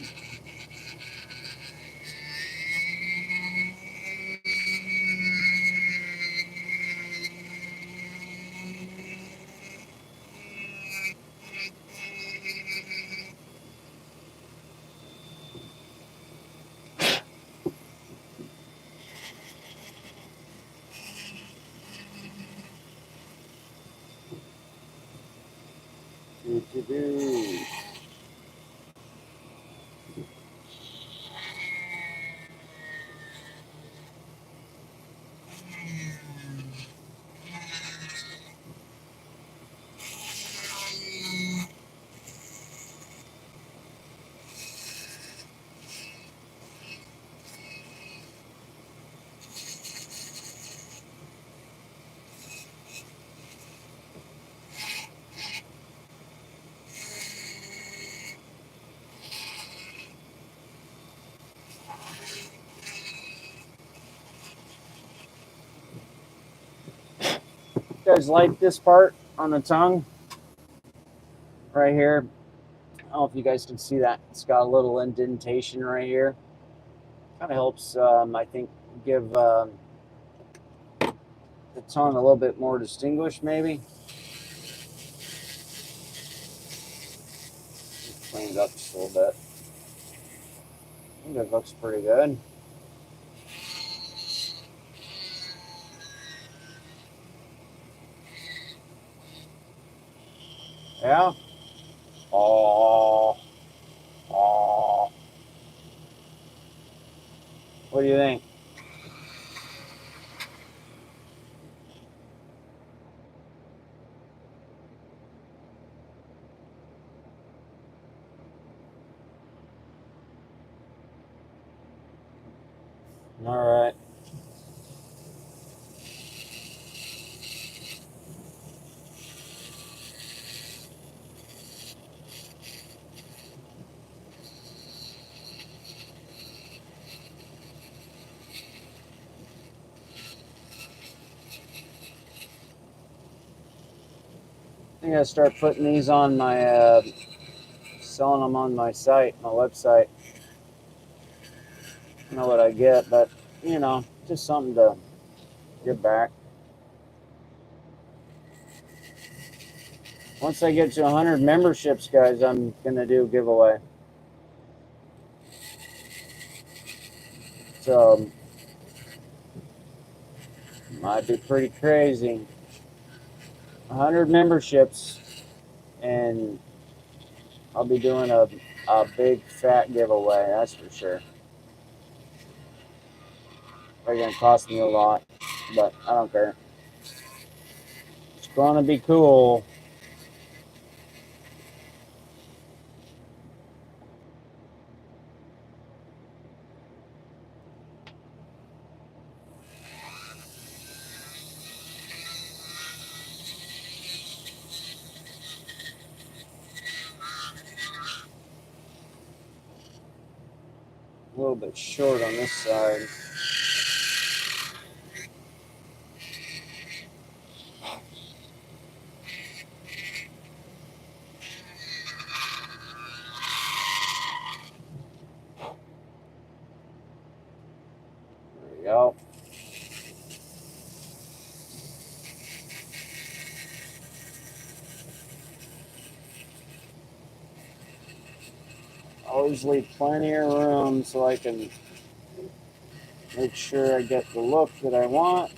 Do. You guys like this part on the tongue right here? I don't know if you guys can see that. It's got a little indentation right here. Kind of helps, I think, give the tongue a little bit more distinguished, maybe. Clean it up just a little bit. I think it looks pretty good. Yeah. Oh, oh. What do you think? All right. I think I start putting these on my, selling them on my site, my website. I know what I get, but you know, just something to give back. Once I get to 100 memberships, guys, I'm gonna do a giveaway. So might be pretty crazy. 100 memberships, and I'll be doing a big fat giveaway. That's for sure. Probably gonna cost me a lot, but I don't care. It's gonna be cool. A little bit short on this side. There we go. Always leave plenty of room so I can make sure I get the look that I want.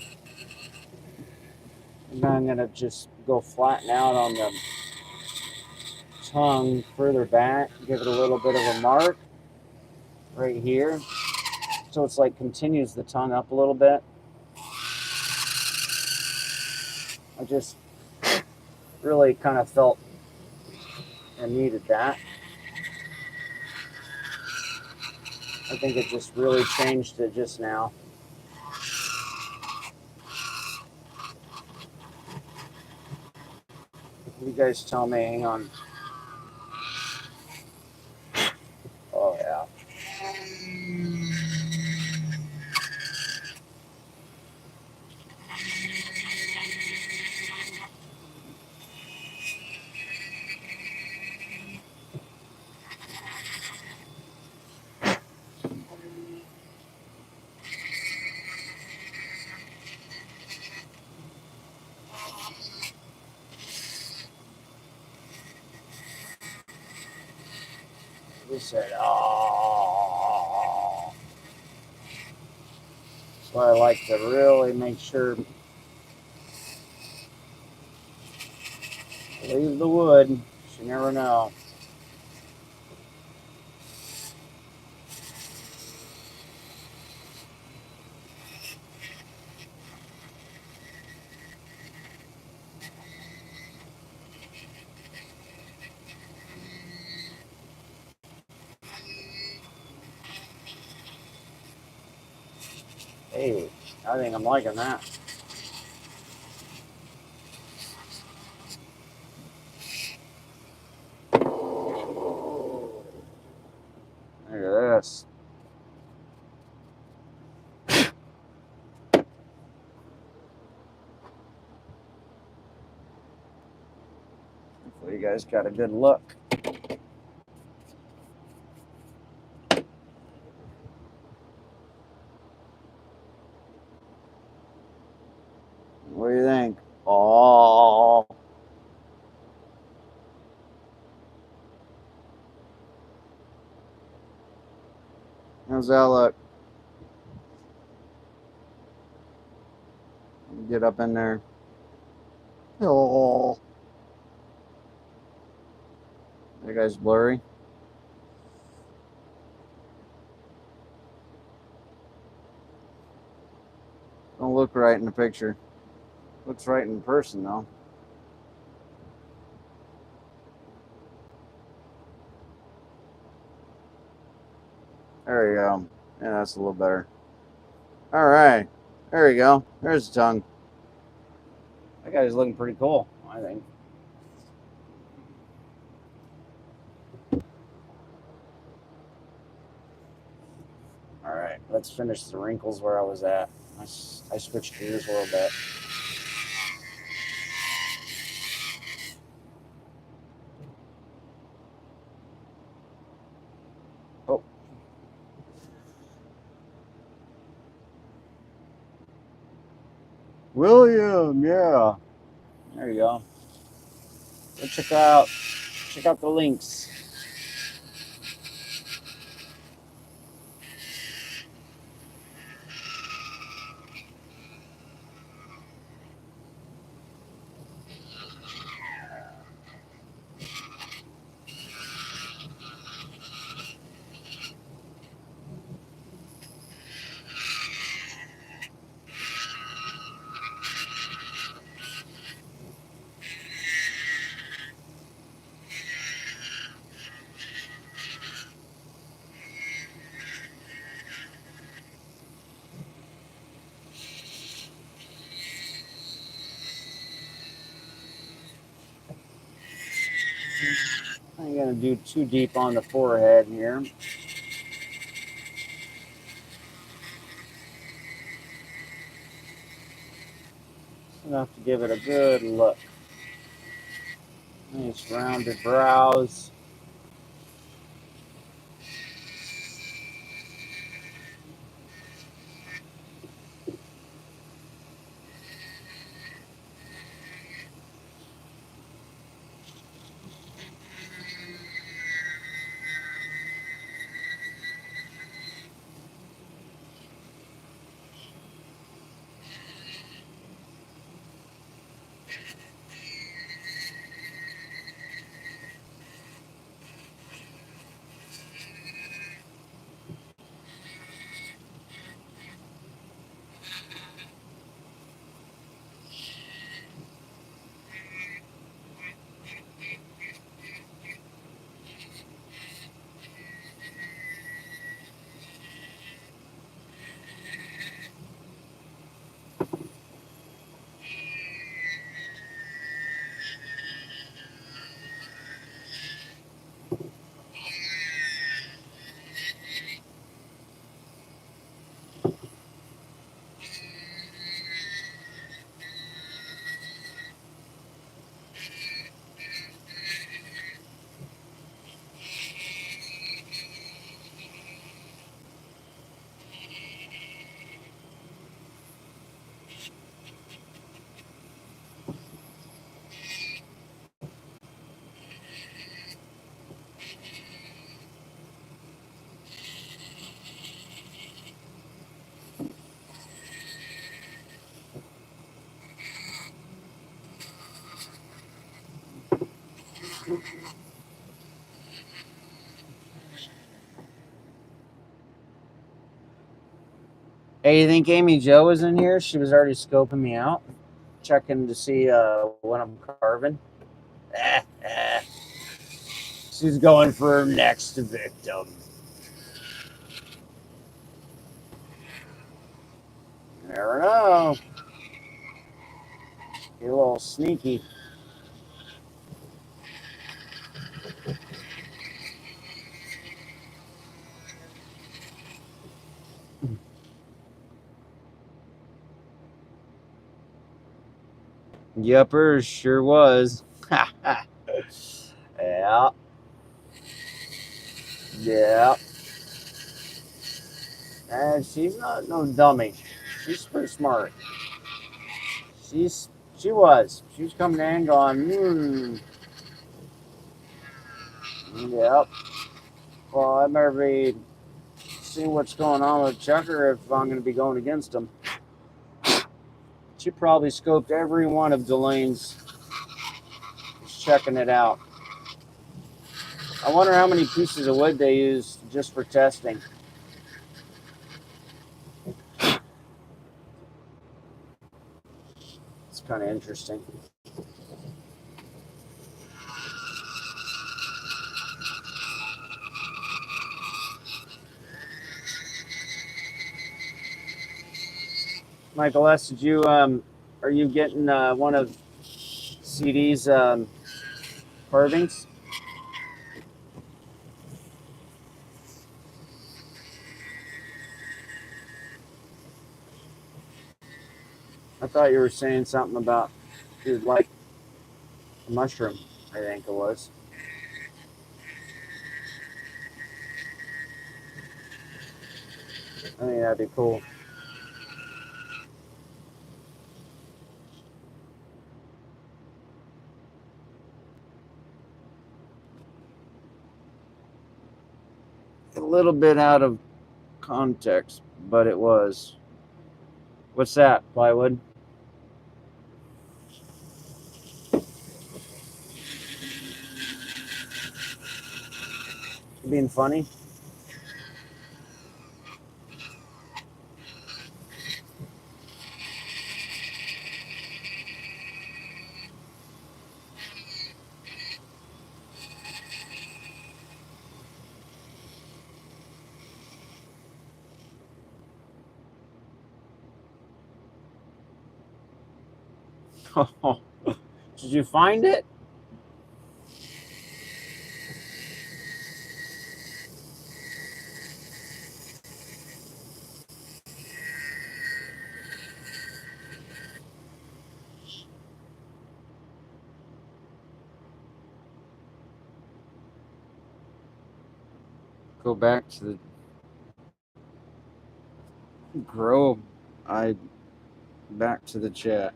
And then I'm gonna just go flatten out on the tongue further back, give it a little bit of a mark right here. So it's like continues the tongue up a little bit. I just really kind of felt I needed that. I think it just really changed it just now. You guys tell me, hang on. Oh yeah. We said, oh. That's why I like to really make sure leave the wood. You never know. Hey, I think I'm liking that. Look at this. Hopefully you guys got a good look. What do you think? Oh. How's that look? Get up in there. Oh. That guy's blurry. Don't look right in the picture. Looks right in person, though. There you go. Yeah, that's a little better. All right. There you go. There's the tongue. That guy's looking pretty cool, I think. All right. Let's finish the wrinkles where I was at. I switched gears a little bit. Oh. William, yeah. There you go. Go check out the links. I ain't gonna do too deep on the forehead here. Enough to give it a good look. Nice rounded brows. Hey, you think Amy Jo was in here? She was already scoping me out, checking to see what I'm carving. She's going for her next victim. Never know. You're a little sneaky. Yuppers, sure was. Yeah. Yeah. And she's not no dummy. She's pretty smart. She was. She was coming in going, yep. Well, I better be seeing what's going on with Chucker if I'm going to be going against him. She probably scoped every one of Delane's. Just checking it out. I wonder how many pieces of wood they use just for testing. It's kind of interesting. Michael S., did you are you getting one of CD's carvings? I thought you were saying something about you'd like a mushroom. I think it was. I think that'd be cool. A little bit out of context, but it was. What's that? Plywood? Being funny? Did you find it? Go back to the grow. Back to the chat.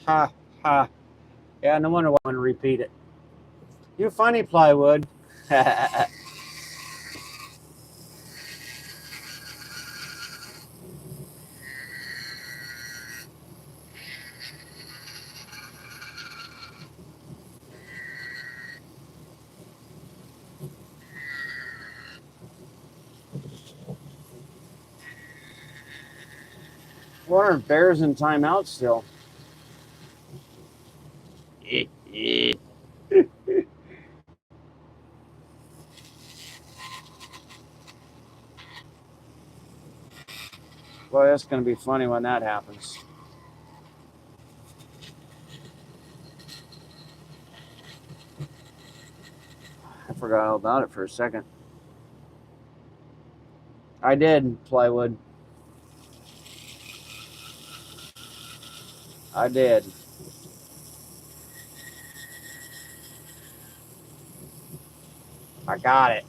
Ha ha. Yeah, no wonder why I want to repeat it. You funny, Plywood. Why aren't bears in timeout still? Boy, that's going to be funny when that happens. I forgot all about it for a second. I did, Plywood. I did. I got it.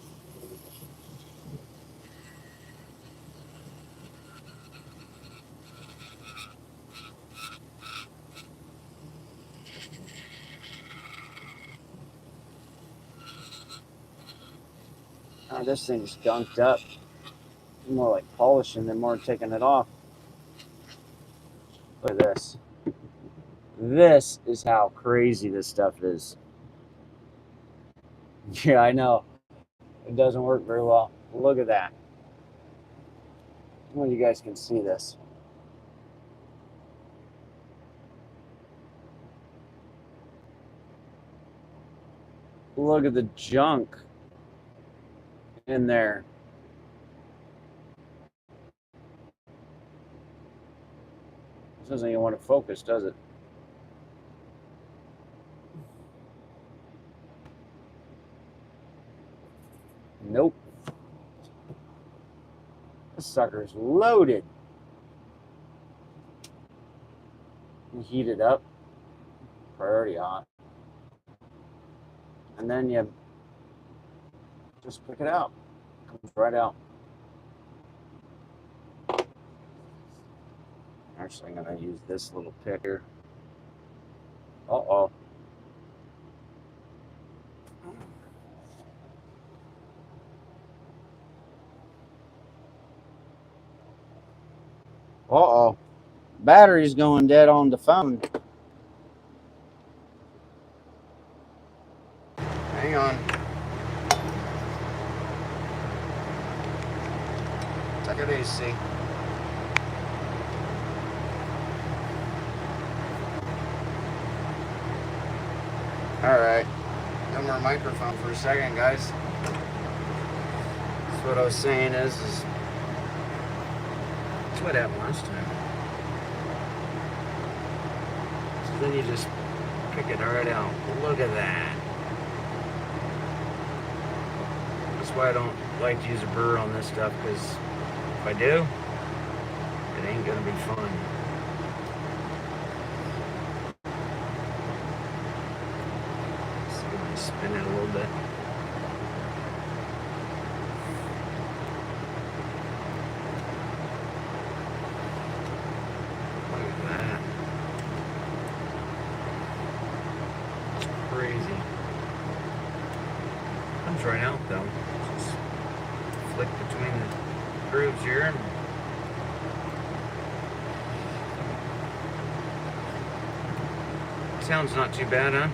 Oh, this thing's gunked up. More like polishing than more taking it off. Look at this. This is how crazy this stuff is. Yeah, I know. It doesn't work very well. Look at that. Well, you guys can see this. Look at the junk in there. This doesn't even want to focus, does it? Nope. This sucker's loaded. You heat it up. Priority hot. And then you just pick it out. Comes right out. Actually, I'm going to use this little pick here. Uh-oh. Uh-oh. Battery's going dead on the phone. see. Alright, no more microphone for a second, guys. So what I was saying is that's what happened last time. So then you just pick it right out. Look at that. That's why I don't like to use a burr on this stuff, because if I do, it ain't gonna be fun. Spin it a little bit. Look at that. It's crazy. Comes right out though. Just flick between the grooves here. Sounds not too bad, huh?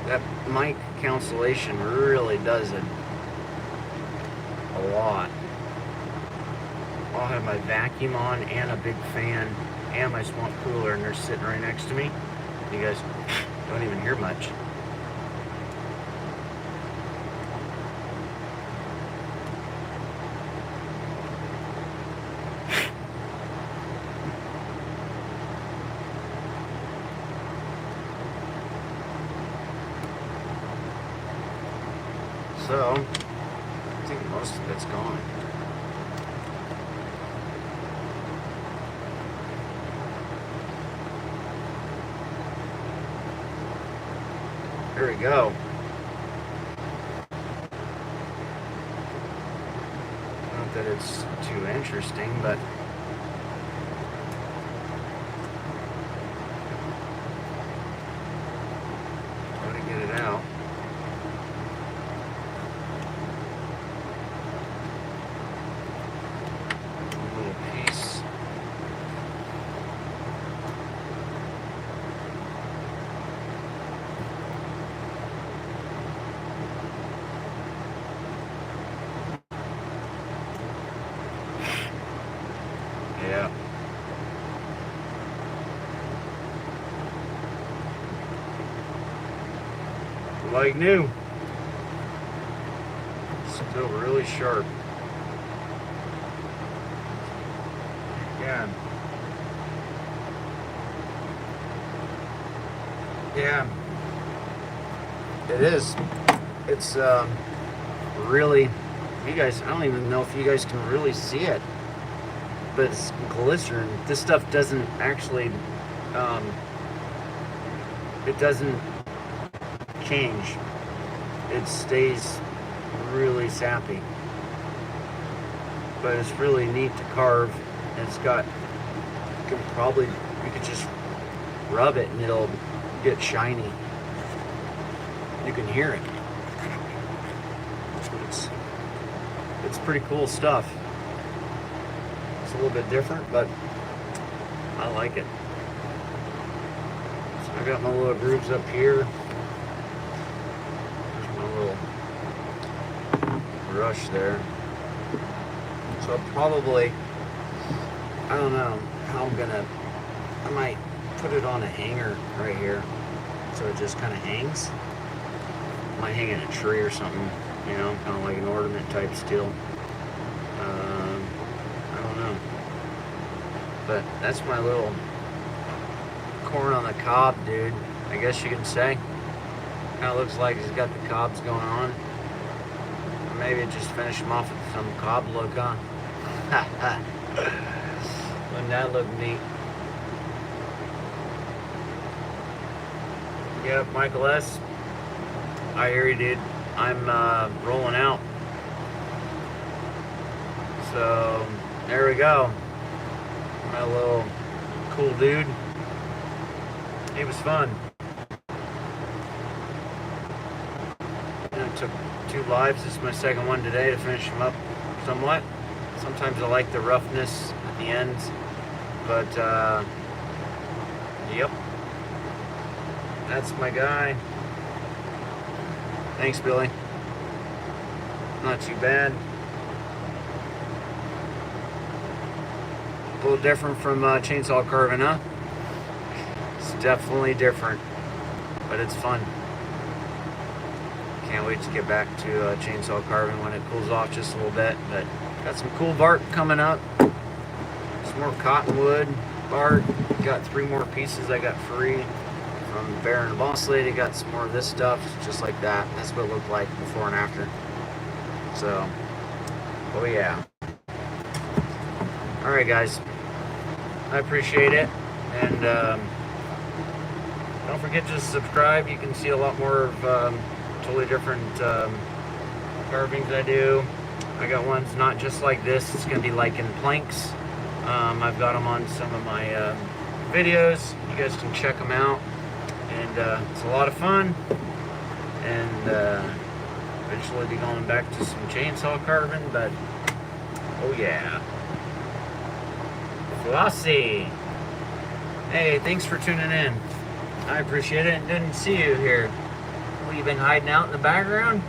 That mic cancellation really does it a lot. I'll have my vacuum on and a big fan and my swamp cooler, and they're sitting right next to me. You guys don't even hear much. So, I think most of it's gone. There we go. Not that it's too interesting, but try to get it out. Yeah. Like new. Still really sharp. Yeah. Yeah. It is. It's really, you guys, I don't even know if you guys can really see it, but it's glycerin. This stuff doesn't actually, it doesn't change. It stays really sappy, but it's really neat to carve. And it's got, you could just rub it and it'll get shiny. You can hear it. It's pretty cool stuff. It's a little bit different, but I like it. So I got my little grooves up here. There's my little brush there. So I'll probably, I don't know how I might put it on a hanger right here so it just kind of hangs. Might hang in a tree or something, you know, kind of like an ornament type still. I don't know. But that's my little corn on the cob, dude. I guess you can say. Kind of looks like he's got the cobs going on. Or maybe just finish him off with some cob look, huh? Wouldn't that look neat? Yep, Michael S. I hear you, dude. I'm rolling out. So there we go. My little cool dude. It was fun. And it took 2 lives. This is my second one today to finish them up somewhat. Sometimes I like the roughness at the ends, but yep. That's my guy. Thanks, Billy. Not too bad. A little different from chainsaw carving, huh? It's definitely different, but it's fun. Can't wait to get back to chainsaw carving when it cools off just a little bit. But got some cool bark coming up. Some more cottonwood bark. Got 3 more pieces I got free from the Bear and the Boss Lady. Got some more of this stuff, just like that. That's what it looked like before and after. So, oh yeah. All right, guys. I appreciate it, and don't forget to subscribe. You can see a lot more of totally different carvings I do. I got ones not just like this. It's going to be like in planks. I've got them on some of my videos. You guys can check them out, and it's a lot of fun. And eventually be going back to some chainsaw carving, but oh yeah. Flossy. Hey, thanks for tuning in. I appreciate it. Didn't see you here. Well, you been hiding out in the background?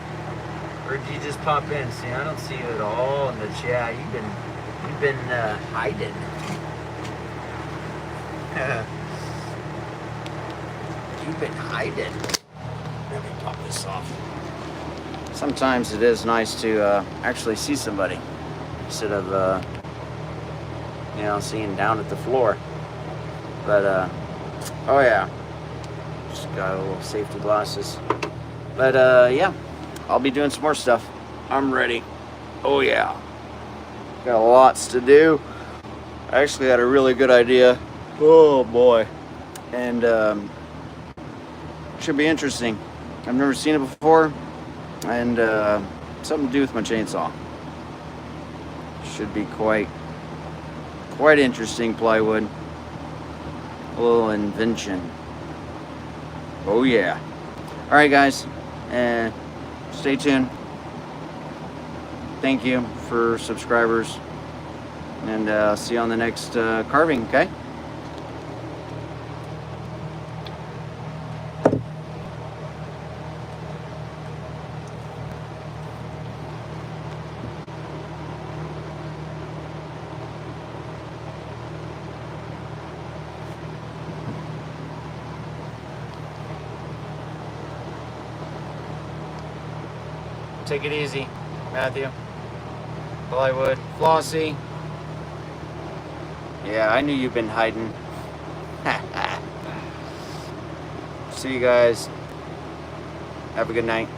Or did you just pop in? See, I don't see you at all in the chat. You've been hiding. You've been hiding. Let me pop this off. Sometimes it is nice to actually see somebody instead of you know, seeing down at the floor. But oh yeah, just got a little safety glasses. But yeah, I'll be doing some more stuff. I'm ready. Oh yeah, got lots to do. I actually had a really good idea. Oh boy. And should be interesting. I've never seen it before, and something to do with my chainsaw. Should be quite interesting plywood. A little invention. Oh yeah. All right, guys, stay tuned. Thank you for subscribers, and see you on the next carving. Okay. Take it easy, Matthew. Plywood. Flossy. Yeah, I knew you've been hiding. See you guys. Have a good night.